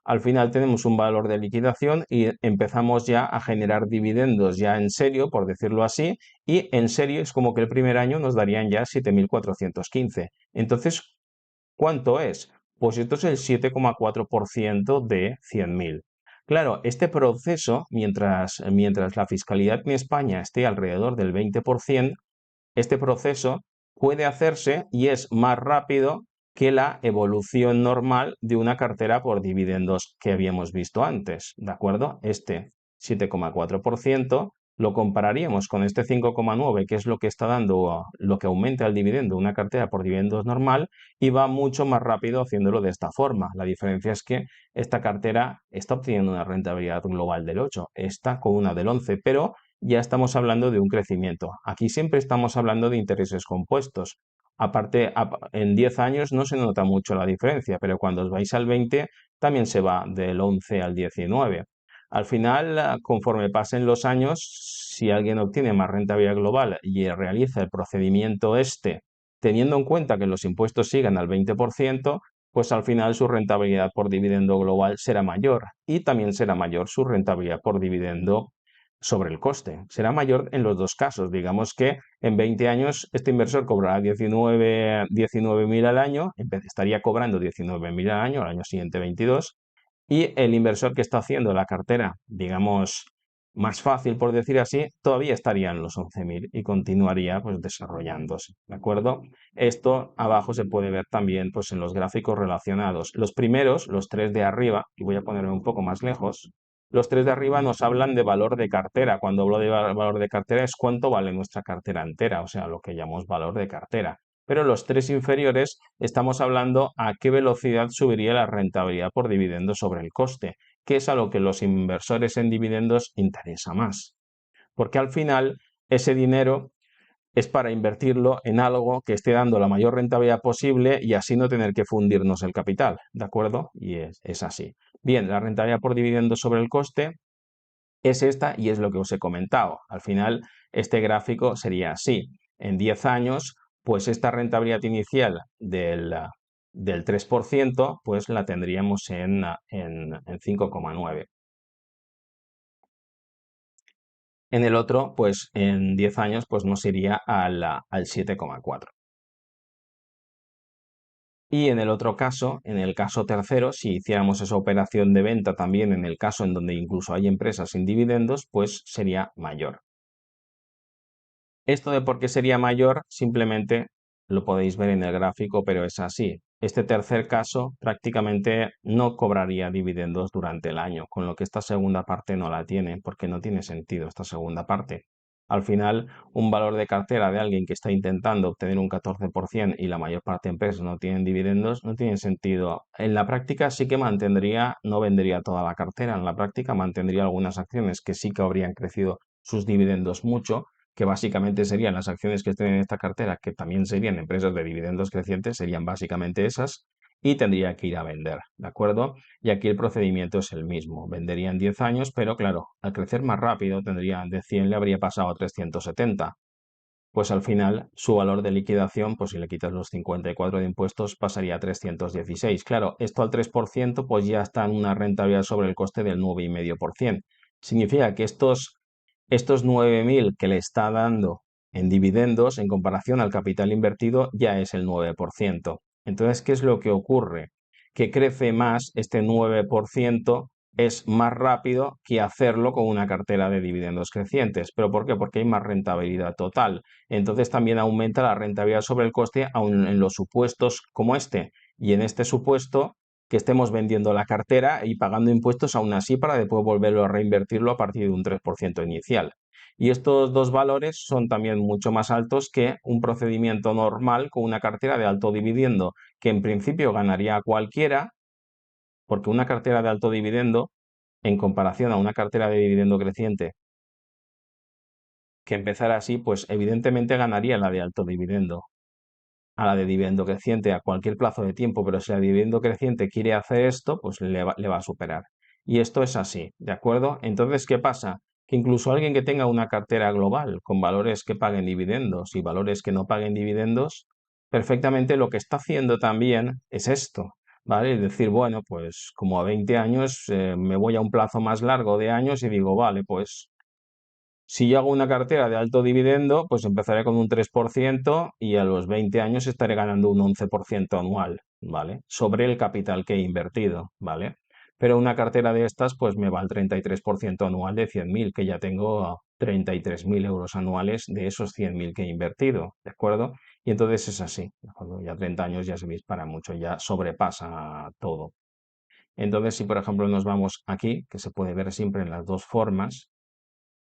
al final tenemos un valor de liquidación y empezamos ya a generar dividendos ya en serio, por decirlo así, y en serio es como que el primer año nos darían ya 7.415. Entonces, ¿cuánto es? Pues esto es el 7,4% de 100.000. Claro, este proceso, mientras la fiscalidad en España esté alrededor del 20%, este proceso puede hacerse y es más rápido que la evolución normal de una cartera por dividendos que habíamos visto antes, ¿de acuerdo? Este 7,4% lo compararíamos con este 5,9%, que es lo que está dando, lo que aumenta el dividendo de una cartera por dividendos normal, y va mucho más rápido haciéndolo de esta forma. La diferencia es que esta cartera está obteniendo una rentabilidad global del 8%, está con una del 11%, pero ya estamos hablando de un crecimiento. Aquí siempre estamos hablando de intereses compuestos. Aparte, en 10 años no se nota mucho la diferencia, pero cuando os vais al 20 también se va del 11 al 19. Al final, conforme pasen los años, si alguien obtiene más rentabilidad global y realiza el procedimiento este, teniendo en cuenta que los impuestos sigan al 20%, pues al final su rentabilidad por dividendo global será mayor y también será mayor su rentabilidad por dividendo sobre el coste. Será mayor en los dos casos. Digamos que en 20 años este inversor cobrará 19.000 al año, estaría cobrando 19.000 al año siguiente 22, y el inversor que está haciendo la cartera, digamos, más fácil por decir así, todavía estaría en los 11.000 y continuaría pues desarrollándose, ¿de acuerdo? Esto abajo se puede ver también pues en los gráficos relacionados. Los primeros, los tres de arriba, y voy a ponerme un poco más lejos, los tres de arriba nos hablan de valor de cartera. Cuando hablo de valor de cartera es cuánto vale nuestra cartera entera, o sea, lo que llamamos valor de cartera. Pero los tres inferiores estamos hablando a qué velocidad subiría la rentabilidad por dividendo sobre el coste, que es a lo que los inversores en dividendos interesa más. Porque al final ese dinero es para invertirlo en algo que esté dando la mayor rentabilidad posible y así no tener que fundirnos el capital, ¿de acuerdo? Y es así. Bien, la rentabilidad por dividendo sobre el coste es esta y es lo que os he comentado. Al final, este gráfico sería así. En 10 años, pues esta rentabilidad inicial del 3%, pues la tendríamos en 5,9. En el otro, pues en 10 años, pues nos iría al 7,4. Y en el otro caso, en el caso tercero, si hiciéramos esa operación de venta también en el caso en donde incluso hay empresas sin dividendos, pues sería mayor. Esto de por qué sería mayor, simplemente lo podéis ver en el gráfico, pero es así. Este tercer caso prácticamente no cobraría dividendos durante el año, con lo que esta segunda parte no la tiene, porque no tiene sentido esta segunda parte. Al final, un valor de cartera de alguien que está intentando obtener un 14% y la mayor parte de empresas no tienen dividendos, no tiene sentido. En la práctica sí que mantendría, no vendería toda la cartera, en la práctica mantendría algunas acciones que sí que habrían crecido sus dividendos mucho, que básicamente serían las acciones que estén en esta cartera, que también serían empresas de dividendos crecientes, serían básicamente esas, y tendría que ir a vender, ¿de acuerdo? Y aquí el procedimiento es el mismo, vendería en 10 años, pero claro, al crecer más rápido, tendría de 100 le habría pasado a 370. Pues al final su valor de liquidación, pues si le quitas los 54 de impuestos, pasaría a 316. Claro, esto al 3%, pues ya está en una rentabilidad sobre el coste del 9,5%. Significa que estos 9.000 que le está dando en dividendos en comparación al capital invertido ya es el 9%. Entonces, ¿qué es lo que ocurre? Que crece más este 9%, es más rápido que hacerlo con una cartera de dividendos crecientes. ¿Pero por qué? Porque hay más rentabilidad total. Entonces también aumenta la rentabilidad sobre el coste aun en los supuestos como este. Y en este supuesto que estemos vendiendo la cartera y pagando impuestos aún así para después volverlo a reinvertirlo a partir de un 3% inicial. Y estos dos valores son también mucho más altos que un procedimiento normal con una cartera de alto dividendo, que en principio ganaría a cualquiera, porque una cartera de alto dividendo, en comparación a una cartera de dividendo creciente que empezara así, pues evidentemente ganaría la de alto dividendo a la de dividendo creciente a cualquier plazo de tiempo, pero si la de dividendo creciente quiere hacer esto, pues le va a superar. Y esto es así, ¿de acuerdo? Entonces, ¿qué pasa? Que incluso alguien que tenga una cartera global con valores que paguen dividendos y valores que no paguen dividendos, perfectamente lo que está haciendo también es esto, ¿vale? Es decir, bueno, pues como a 20 años me voy a un plazo más largo de años y digo, vale, pues si yo hago una cartera de alto dividendo, pues empezaré con un 3% y a los 20 años estaré ganando un 11% anual, ¿vale? Sobre el capital que he invertido, ¿vale? Pero una cartera de estas, pues me va al 33% anual de 100.000, que ya tengo 33.000 euros anuales de esos 100.000 que he invertido, ¿de acuerdo? Y entonces es así, ¿de acuerdo? Ya 30 años ya se dispara mucho, ya sobrepasa todo. Entonces, si por ejemplo nos vamos aquí, que se puede ver siempre en las dos formas,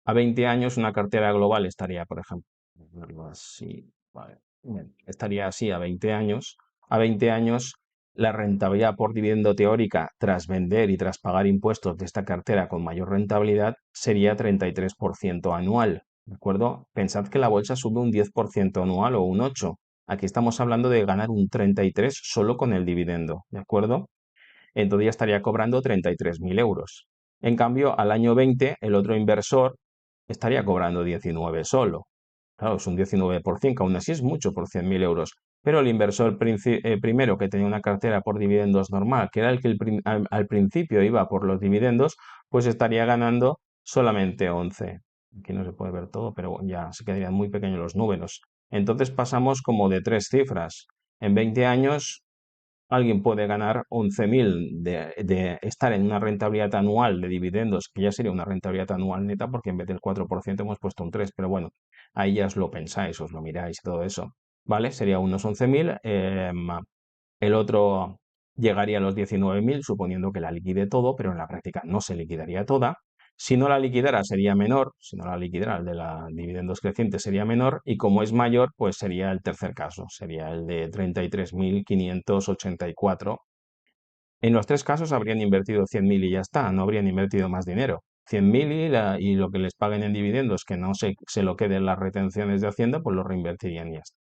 a 20 años una cartera global estaría, por ejemplo, verlo así, vale, bien, estaría así a 20 años. A 20 años la rentabilidad por dividendo teórica tras vender y tras pagar impuestos de esta cartera con mayor rentabilidad sería 33% anual, ¿de acuerdo? Pensad que la bolsa sube un 10% anual o un 8%. Aquí estamos hablando de ganar un 33 solo con el dividendo, ¿de acuerdo? Entonces ya estaría cobrando 33.000 euros. En cambio, al año 20, el otro inversor estaría cobrando 19 solo. Claro, es un 19%, que aún así es mucho por 100.000 euros. pero el inversor primero que tenía una cartera por dividendos normal, que era el que al principio iba por los dividendos, pues estaría ganando solamente 11. Aquí no se puede ver todo, pero ya se quedarían muy pequeños los números. Entonces pasamos como de 3 cifras. En 20 años alguien puede ganar 11.000 de estar en una rentabilidad anual de dividendos, que ya sería una rentabilidad anual neta, porque en vez del 4% hemos puesto un 3%, pero bueno, ahí ya os lo pensáis, os lo miráis y todo eso, ¿vale? Sería unos 11.000, el otro llegaría a los 19.000, suponiendo que la liquide todo, pero en la práctica no se liquidaría toda. Si no la liquidara sería menor, si no la liquidara el de la dividendos crecientes sería menor, y como es mayor, pues sería el tercer caso, sería el de 33.584. En los tres casos habrían invertido 100.000 y ya está, no habrían invertido más dinero. 100.000 y lo que les paguen en dividendos, que no se lo queden las retenciones de Hacienda, pues lo reinvertirían y ya está.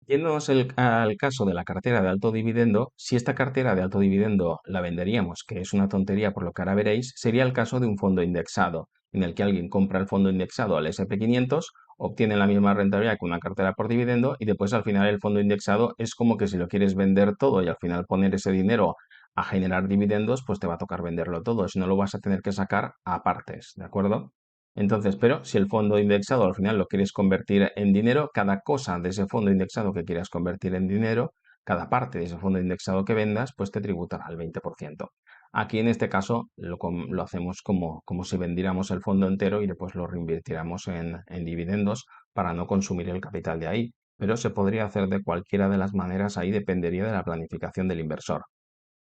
Yéndonos al caso de la cartera de alto dividendo, si esta cartera de alto dividendo la venderíamos, que es una tontería por lo que ahora veréis, sería el caso de un fondo indexado, en el que alguien compra el fondo indexado al SP500, obtiene la misma rentabilidad que una cartera por dividendo y después al final el fondo indexado es como que si lo quieres vender todo y al final poner ese dinero a generar dividendos, pues te va a tocar venderlo todo, si no lo vas a tener que sacar a partes, ¿de acuerdo? Entonces, pero si el fondo indexado al final lo quieres convertir en dinero, cada cosa de ese fondo indexado que quieras convertir en dinero, cada parte de ese fondo indexado que vendas, pues te tributará al 20%. Aquí en este caso lo hacemos como si vendiéramos el fondo entero y después lo reinvirtiéramos en dividendos para no consumir el capital de ahí. Pero se podría hacer de cualquiera de las maneras, ahí dependería de la planificación del inversor.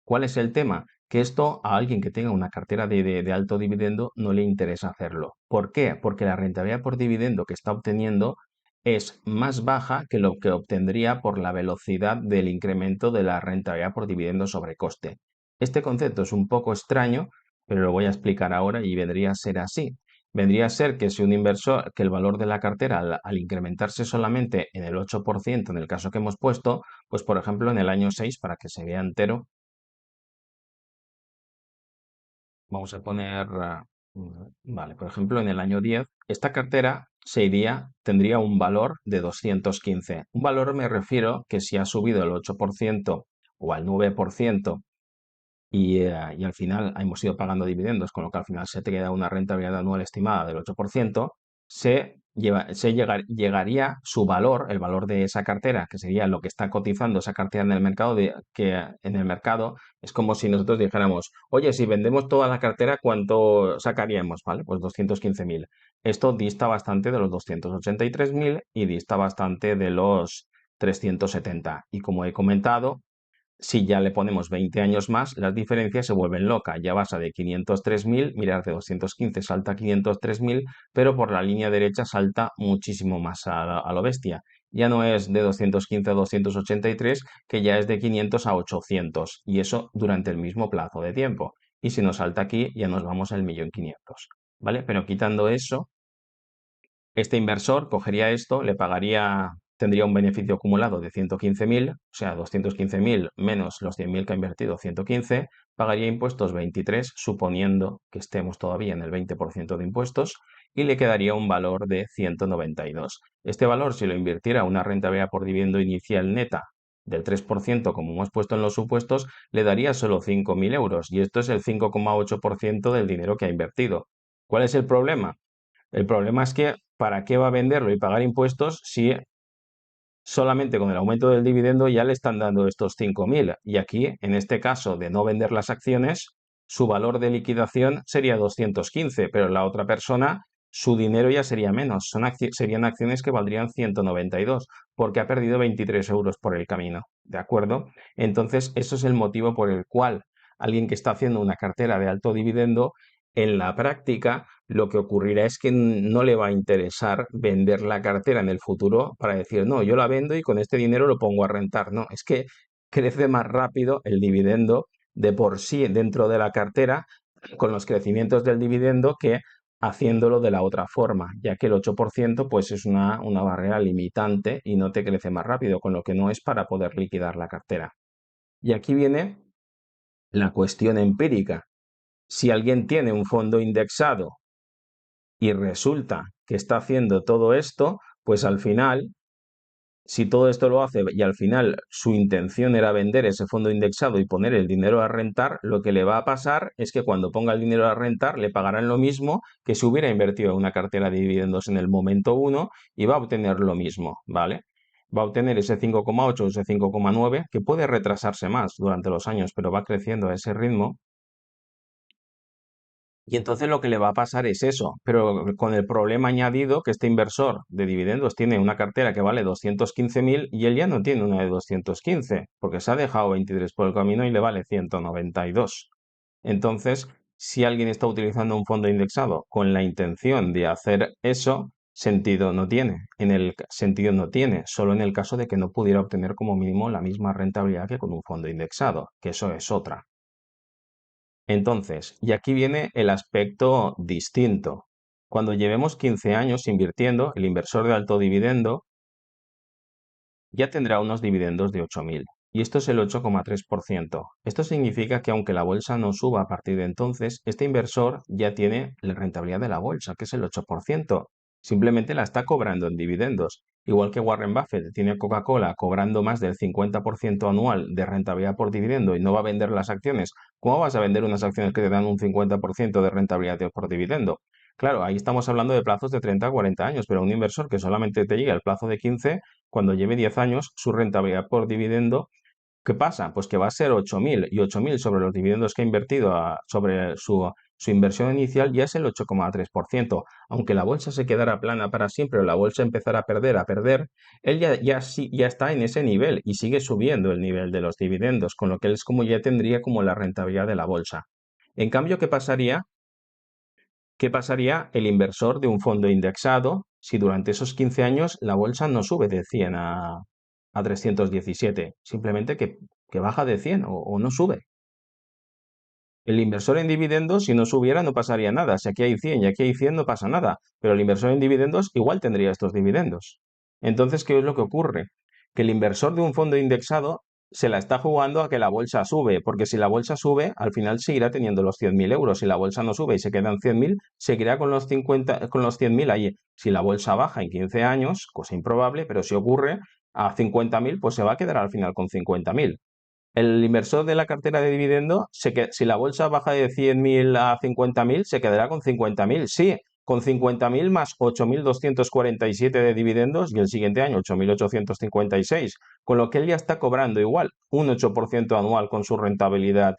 ¿Cuál es el tema? Que esto a alguien que tenga una cartera de alto dividendo no le interesa hacerlo. ¿Por qué? Porque la rentabilidad por dividendo que está obteniendo es más baja que lo que obtendría por la velocidad del incremento de la rentabilidad por dividendo sobre coste. Este concepto es un poco extraño, pero lo voy a explicar ahora y vendría a ser así. Vendría a ser que si un inversor, que el valor de la cartera al incrementarse solamente en el 8% en el caso que hemos puesto, pues por ejemplo en el año 6 para que se vea entero, vamos a poner, vale, por ejemplo, en el año 10, esta cartera tendría un valor de 215. Un valor me refiero que si ha subido el 8% o al 9% y al final hemos ido pagando dividendos, con lo que al final se te queda una rentabilidad anual estimada del 8%, llegaría su valor, el valor de esa cartera, que sería lo que está cotizando esa cartera en el mercado, que en el mercado es como si nosotros dijéramos, oye, si vendemos toda la cartera, ¿cuánto sacaríamos? Vale, pues 215.000. Esto dista bastante de los 283.000 y dista bastante de los 370. Y como he comentado, si ya le ponemos 20 años más, las diferencias se vuelven locas. Ya pasa de 503.000, mirad, de 215 salta a 503.000, pero por la línea derecha salta muchísimo más a lo bestia. Ya no es de 215 a 283, que ya es de 500 a 800, y eso durante el mismo plazo de tiempo. Y si nos salta aquí, ya nos vamos al 1.500.000, ¿vale? Pero quitando eso, este inversor cogería esto, tendría un beneficio acumulado de 115.000, o sea, 215.000 menos los 100.000 que ha invertido, 115, pagaría impuestos 23, suponiendo que estemos todavía en el 20% de impuestos, y le quedaría un valor de 192. Este valor, si lo invirtiera a una rentabilidad por dividendo inicial neta del 3%, como hemos puesto en los supuestos, le daría solo 5.000 euros, y esto es el 5,8% del dinero que ha invertido. ¿Cuál es el problema? El problema es que, ¿para qué va a venderlo y pagar impuestos si solamente con el aumento del dividendo ya le están dando estos 5.000? Y aquí, en este caso de no vender las acciones, su valor de liquidación sería 215, pero la otra persona, su dinero ya sería menos. Serían acciones que valdrían 192, porque ha perdido 23 euros por el camino. ¿De acuerdo? Entonces, eso es el motivo por el cual alguien que está haciendo una cartera de alto dividendo, en la práctica lo que ocurrirá es que no le va a interesar vender la cartera en el futuro para decir, no, yo la vendo y con este dinero lo pongo a rentar. No, es que crece más rápido el dividendo de por sí dentro de la cartera con los crecimientos del dividendo que haciéndolo de la otra forma, ya que el 8% pues es una barrera limitante y no te crece más rápido, con lo que no es para poder liquidar la cartera. Y aquí viene la cuestión empírica. Si alguien tiene un fondo indexado y resulta que está haciendo todo esto, pues al final, Si todo esto lo hace y al final su intención era vender ese fondo indexado y poner el dinero a rentar, lo que le va a pasar es que cuando ponga el dinero a rentar le pagarán lo mismo que si hubiera invertido en una cartera de dividendos en el momento uno y va a obtener lo mismo, ¿vale? Va a obtener ese 5,8 o ese 5,9 que puede retrasarse más durante los años, pero va creciendo a ese ritmo y entonces lo que le va a pasar es eso, pero con el problema añadido que este inversor de dividendos tiene una cartera que vale 215.000 y él ya no tiene una de 215, porque se ha dejado 23 por el camino y le vale 192. Entonces, si alguien está utilizando un fondo indexado con la intención de hacer eso, sentido no tiene. En el sentido no tiene, solo en el caso de que no pudiera obtener como mínimo la misma rentabilidad que con un fondo indexado, que eso es otra. Entonces, y aquí viene el aspecto distinto. Cuando llevemos 15 años invirtiendo, el inversor de alto dividendo ya tendrá unos dividendos de 8.000. Y esto es el 8,3%. Esto significa que aunque la bolsa no suba a partir de entonces, este inversor ya tiene la rentabilidad de la bolsa, que es el 8%. Simplemente la está cobrando en dividendos. Igual que Warren Buffett tiene Coca-Cola cobrando más del 50% anual de rentabilidad por dividendo y no va a vender las acciones, ¿cómo vas a vender unas acciones que te dan un 50% de rentabilidad por dividendo? Claro, ahí estamos hablando de plazos de 30 a 40 años, pero un inversor que solamente te llega al plazo de 15, cuando lleve 10 años, su rentabilidad por dividendo, ¿qué pasa? Pues que va a ser 8.000 y 8.000 sobre los dividendos que ha invertido sobre su inversión inicial ya es el 8,3%. Aunque la bolsa se quedara plana para siempre o la bolsa empezara a perder, él ya está en ese nivel y sigue subiendo el nivel de los dividendos, con lo que él es como ya tendría como la rentabilidad de la bolsa. En cambio, ¿qué pasaría? ¿Qué pasaría el inversor de un fondo indexado si durante esos 15 años la bolsa no sube de 100 a 317? Simplemente que baja de 100 o no sube. El inversor en dividendos, si no subiera, no pasaría nada. Si aquí hay 100 y aquí hay 100, no pasa nada. Pero el inversor en dividendos igual tendría estos dividendos. Entonces, ¿qué es lo que ocurre? Que el inversor de un fondo indexado se la está jugando a que la bolsa sube, porque si la bolsa sube, al final seguirá teniendo los 100.000 euros. Si la bolsa no sube y se quedan 100.000, seguirá con los 50, con los 100.000 ahí. Si la bolsa baja en 15 años, cosa improbable, pero si ocurre a 50.000, pues se va a quedar al final con 50.000. El inversor de la cartera de dividendo, si la bolsa baja de 100.000 a 50.000, se quedará con 50.000. Sí, con 50.000 más 8.247 de dividendos y el siguiente año 8.856. Con lo que él ya está cobrando igual un 8% anual con su rentabilidad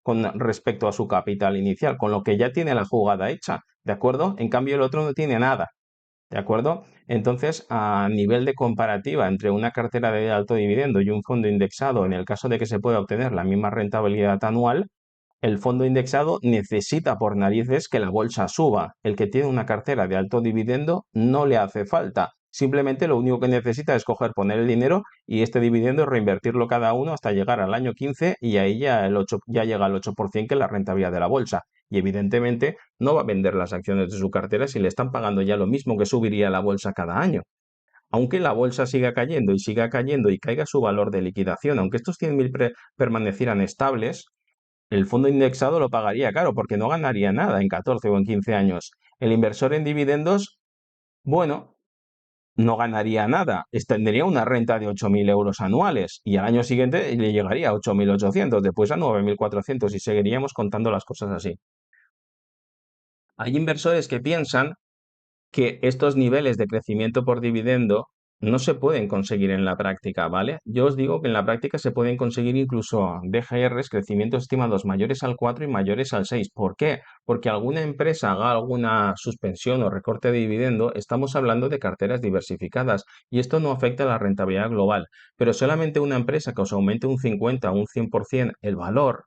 con respecto a su capital inicial, con lo que ya tiene la jugada hecha. ¿De acuerdo? En cambio, el otro no tiene nada. ¿De acuerdo? Entonces, a nivel de comparativa entre una cartera de alto dividendo y un fondo indexado, en el caso de que se pueda obtener la misma rentabilidad anual, el fondo indexado necesita por narices que la bolsa suba. El que tiene una cartera de alto dividendo no le hace falta. Simplemente lo único que necesita es poner el dinero y este dividendo reinvertirlo cada uno hasta llegar al año 15 y ahí ya llega al 8% que es la rentabilidad de la bolsa. Y evidentemente no va a vender las acciones de su cartera si le están pagando ya lo mismo que subiría la bolsa cada año. Aunque la bolsa siga cayendo y caiga su valor de liquidación, aunque estos 100.000 permanecieran estables, el fondo indexado lo pagaría caro porque no ganaría nada en 14 o en 15 años. El inversor en dividendos, bueno, no ganaría nada, tendría una renta de 8.000 euros anuales y al año siguiente le llegaría a 8.800, después a 9.400 y seguiríamos contando las cosas así. Hay inversores que piensan que estos niveles de crecimiento por dividendo no se pueden conseguir en la práctica, ¿vale? Yo os digo que en la práctica se pueden conseguir incluso DGRs, crecimientos estimados mayores al 4 y mayores al 6. ¿Por qué? Porque alguna empresa haga alguna suspensión o recorte de dividendo, estamos hablando de carteras diversificadas y esto no afecta a la rentabilidad global. Pero solamente una empresa que os aumente un 50 o un 100% el valor,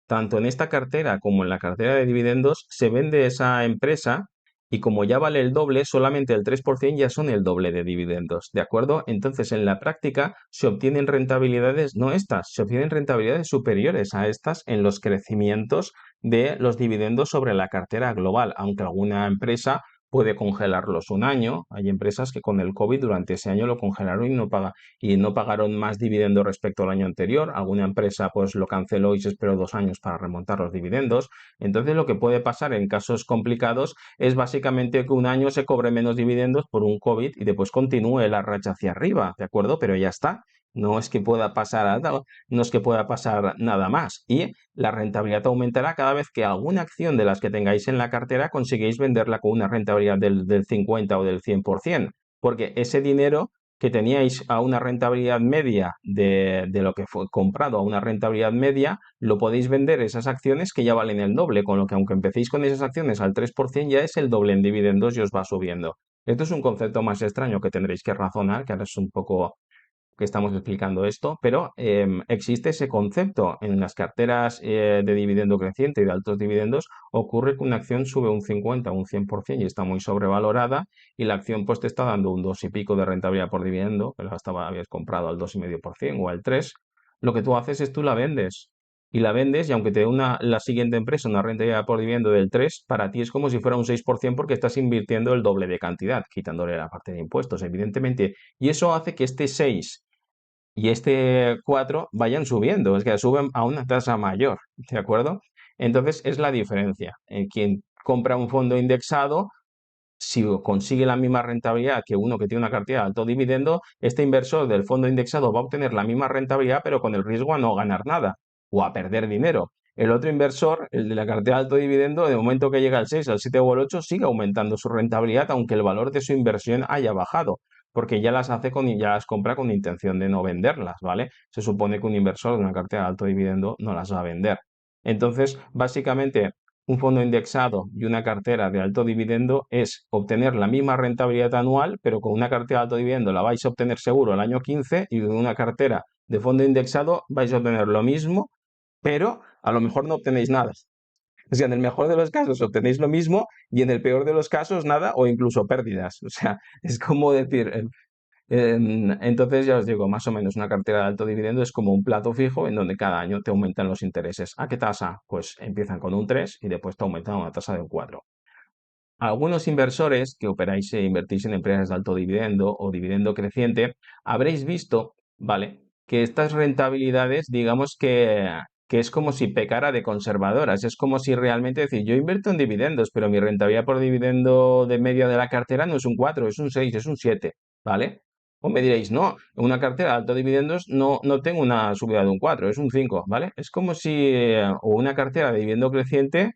tanto en esta cartera como en la cartera de dividendos, se vende esa empresa y como ya vale el doble, solamente el 3% ya son el doble de dividendos, ¿de acuerdo? Entonces, en la práctica se obtienen rentabilidades, no estas, se obtienen rentabilidades superiores a estas en los crecimientos de los dividendos sobre la cartera global, aunque alguna empresa puede congelarlos un año. Hay empresas que con el COVID durante ese año lo congelaron y no pagaron más dividendo respecto al año anterior. Alguna empresa pues lo canceló y se esperó 2 años para remontar los dividendos. Entonces lo que puede pasar en casos complicados es básicamente que un año se cobre menos dividendos por un COVID y después continúe la racha hacia arriba, ¿de acuerdo? Pero ya está. No es que pueda pasar nada, no es que pueda pasar nada más. Y la rentabilidad aumentará cada vez que alguna acción de las que tengáis en la cartera conseguís venderla con una rentabilidad del 50 o del 100%, porque ese dinero que teníais a una rentabilidad media de lo que fue comprado a una rentabilidad media, lo podéis vender esas acciones que ya valen el doble, con lo que aunque empecéis con esas acciones al 3% ya es el doble en dividendos y os va subiendo. Esto es un concepto más extraño que tendréis que razonar, que ahora es un poco que estamos explicando esto, pero existe ese concepto en las carteras de dividendo creciente y de altos dividendos. Ocurre que una acción sube un 50 o un 100% y está muy sobrevalorada y la acción pues te está dando un 2 y pico de rentabilidad por dividendo, que habías comprado al 2,5% o al 3%. Lo que tú haces es tú la vendes. Y la vendes y aunque te dé la siguiente empresa una rentabilidad por dividendo del 3, para ti es como si fuera un 6% porque estás invirtiendo el doble de cantidad, quitándole la parte de impuestos, evidentemente. Y eso hace que este 6 y este 4 vayan subiendo, es que suben a una tasa mayor, ¿de acuerdo? Entonces es la diferencia. Quien compra un fondo indexado, si consigue la misma rentabilidad que uno que tiene una cartera de alto dividendo, este inversor del fondo indexado va a obtener la misma rentabilidad, pero con el riesgo a no ganar nada o a perder dinero. El otro inversor, el de la cartera de alto dividendo, de momento que llega al 6, al 7 o al 8, sigue aumentando su rentabilidad, aunque el valor de su inversión haya bajado, porque ya las compra con intención de no venderlas, ¿vale? Se supone que un inversor de una cartera de alto dividendo no las va a vender. Entonces, básicamente, un fondo indexado y una cartera de alto dividendo es obtener la misma rentabilidad anual, pero con una cartera de alto dividendo la vais a obtener seguro el año 15 y con una cartera de fondo indexado vais a obtener lo mismo, pero a lo mejor no obtenéis nada. O sea, en el mejor de los casos obtenéis lo mismo y en el peor de los casos nada o incluso pérdidas. O sea, es como decir, entonces ya os digo, más o menos una cartera de alto dividendo es como un plato fijo en donde cada año te aumentan los intereses. ¿A qué tasa? Pues empiezan con un 3 y después te aumentan a una tasa de un 4. Algunos inversores que operáis e invertís en empresas de alto dividendo o dividendo creciente, habréis visto, ¿vale? Que estas rentabilidades, digamos que es como si pecara de conservadoras. Es como si realmente decir, yo invierto en dividendos, pero mi rentabilidad por dividendo de media de la cartera no es un 4, es un 6, es un 7, ¿vale? O me diréis, no, una cartera de alto dividendos no tengo una subida de un 4, es un 5, ¿vale? Es como si, o una cartera de dividendo creciente,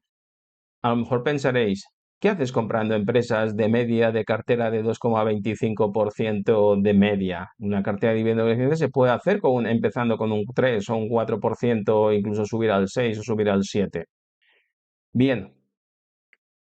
a lo mejor pensaréis, ¿qué haces comprando empresas de media de cartera de 2,25% de media? Una cartera de dividendo creciente se puede hacer empezando con un 3 o un 4%, incluso subir al 6 o subir al 7. Bien,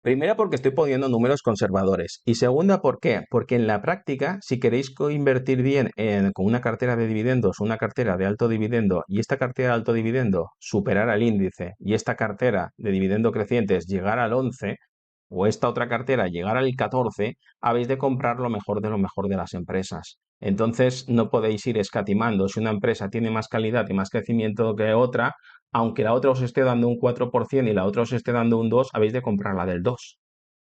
primera porque estoy poniendo números conservadores y segunda, ¿por qué? Porque en la práctica, si queréis invertir bien con una cartera de dividendos, una cartera de alto dividendo y esta cartera de alto dividendo superar al índice y esta cartera de dividendo crecientes llegar al 11 o esta otra cartera llegar al 14, habéis de comprar lo mejor de las empresas. Entonces no podéis ir escatimando. Si una empresa tiene más calidad y más crecimiento que otra, aunque la otra os esté dando un 4% y la otra os esté dando un 2%, habéis de comprar la del 2%.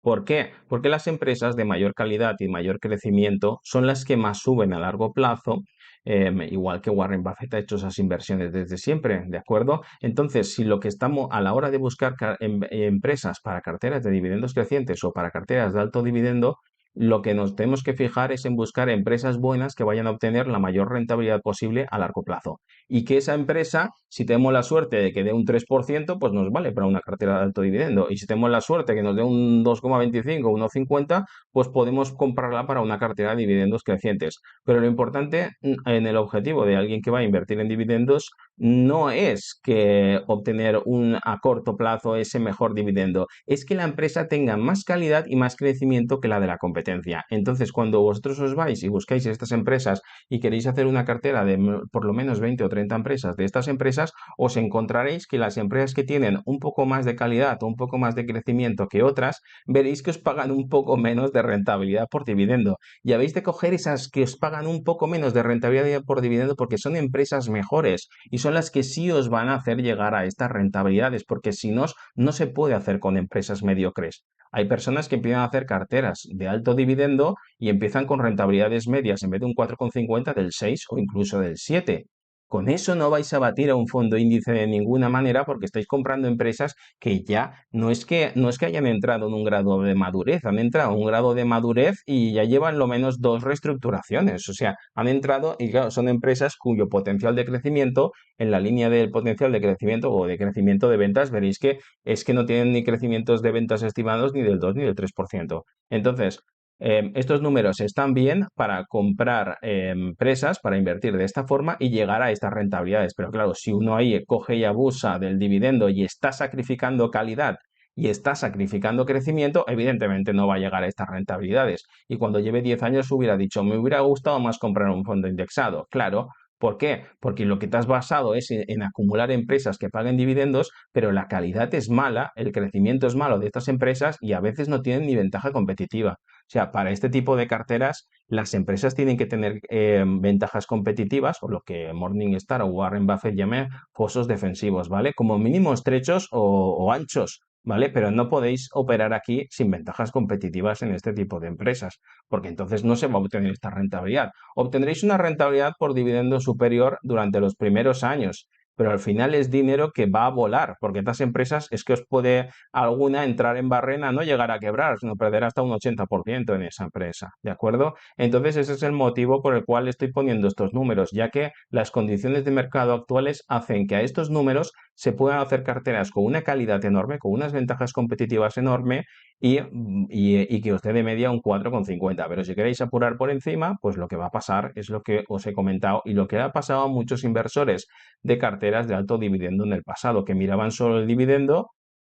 ¿Por qué? Porque las empresas de mayor calidad y mayor crecimiento son las que más suben a largo plazo, igual que Warren Buffett ha hecho esas inversiones desde siempre, ¿de acuerdo? Entonces, si lo que estamos a la hora de buscar empresas para carteras de dividendos crecientes o para carteras de alto dividendo, lo que nos tenemos que fijar es en buscar empresas buenas que vayan a obtener la mayor rentabilidad posible a largo plazo. Y que esa empresa, si tenemos la suerte de que dé un 3%, pues nos vale para una cartera de alto dividendo. Y si tenemos la suerte de que nos dé un 2,25 o 1,50, pues podemos comprarla para una cartera de dividendos crecientes. Pero lo importante en el objetivo de alguien que va a invertir en dividendos no es que obtener a corto plazo ese mejor dividendo, es que la empresa tenga más calidad y más crecimiento que la de la competencia. Entonces, cuando vosotros os vais y buscáis estas empresas y queréis hacer una cartera de por lo menos 20 o 30 empresas de estas empresas, os encontraréis que las empresas que tienen un poco más de calidad o un poco más de crecimiento que otras, veréis que os pagan un poco menos de rentabilidad por dividendo. Y habéis de coger esas que os pagan un poco menos de rentabilidad por dividendo porque son empresas mejores y son las que sí os van a hacer llegar a estas rentabilidades, porque si no, no se puede hacer con empresas mediocres. Hay personas que empiezan a hacer carteras de alto dividendo y empiezan con rentabilidades medias en vez de un 4,50 del 6 o incluso del 7. Con eso no vais a batir a un fondo índice de ninguna manera porque estáis comprando empresas que ya no es que hayan entrado en un grado de madurez, han entrado en un grado de madurez y ya llevan lo menos dos reestructuraciones. O sea, han entrado y claro, son empresas cuyo potencial de crecimiento, en la línea del potencial de crecimiento o de crecimiento de ventas, veréis que es que no tienen ni crecimientos de ventas estimados ni del 2 ni del 3%. Entonces, estos números están bien para comprar empresas, para invertir de esta forma y llegar a estas rentabilidades. Pero claro, si uno ahí coge y abusa del dividendo y está sacrificando calidad y está sacrificando crecimiento, evidentemente no va a llegar a estas rentabilidades. Y cuando lleve 10 años hubiera dicho, me hubiera gustado más comprar un fondo indexado. Claro. ¿Por qué? Porque lo que te has basado es en acumular empresas que paguen dividendos, pero la calidad es mala, el crecimiento es malo de estas empresas y a veces no tienen ni ventaja competitiva. O sea, para este tipo de carteras, las empresas tienen que tener ventajas competitivas, o lo que Morningstar o Warren Buffett llame fosos defensivos, ¿vale? Como mínimo estrechos o anchos, ¿vale? Pero no podéis operar aquí sin ventajas competitivas en este tipo de empresas, porque entonces no se va a obtener esta rentabilidad. Obtendréis una rentabilidad por dividendo superior durante los primeros años, pero al final es dinero que va a volar, porque estas empresas es que os puede alguna entrar en barrena, no llegar a quebrar, sino perder hasta un 80% en esa empresa, ¿de acuerdo? Entonces ese es el motivo por el cual estoy poniendo estos números, ya que las condiciones de mercado actuales hacen que a estos números se puedan hacer carteras con una calidad enorme, con unas ventajas competitivas enormes y que os dé de media un 4,50. Pero si queréis apurar por encima, pues lo que va a pasar es lo que os he comentado y lo que ha pasado a muchos inversores de carteras de alto dividendo en el pasado, que miraban solo el dividendo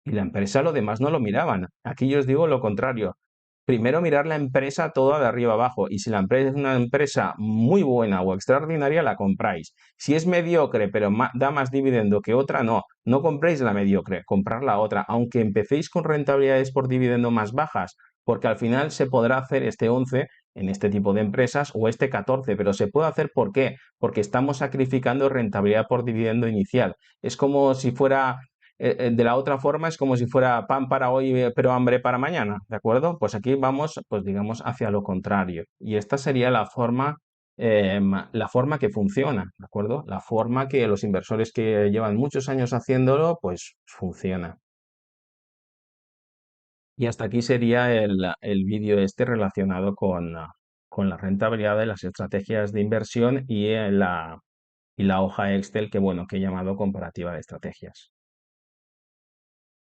y la empresa lo demás no lo miraban. Aquí yo os digo lo contrario. Primero mirar la empresa toda de arriba abajo y si la empresa es una empresa muy buena o extraordinaria, la compráis. Si es mediocre pero da más dividendo que otra, no. No compréis la mediocre, comprar la otra, aunque empecéis con rentabilidades por dividendo más bajas, porque al final se podrá hacer este 11 en este tipo de empresas o este 14, pero se puede hacer ¿por qué? Porque estamos sacrificando rentabilidad por dividendo inicial. Es como si fuera de la otra forma es como si fuera pan para hoy, pero hambre para mañana, ¿de acuerdo? Pues aquí vamos, pues digamos, hacia lo contrario. Y esta sería la forma que funciona, ¿de acuerdo? La forma que los inversores que llevan muchos años haciéndolo, pues funciona. Y hasta aquí sería el vídeo este relacionado con la rentabilidad de las estrategias de inversión y la hoja Excel que, bueno, que he llamado comparativa de estrategias.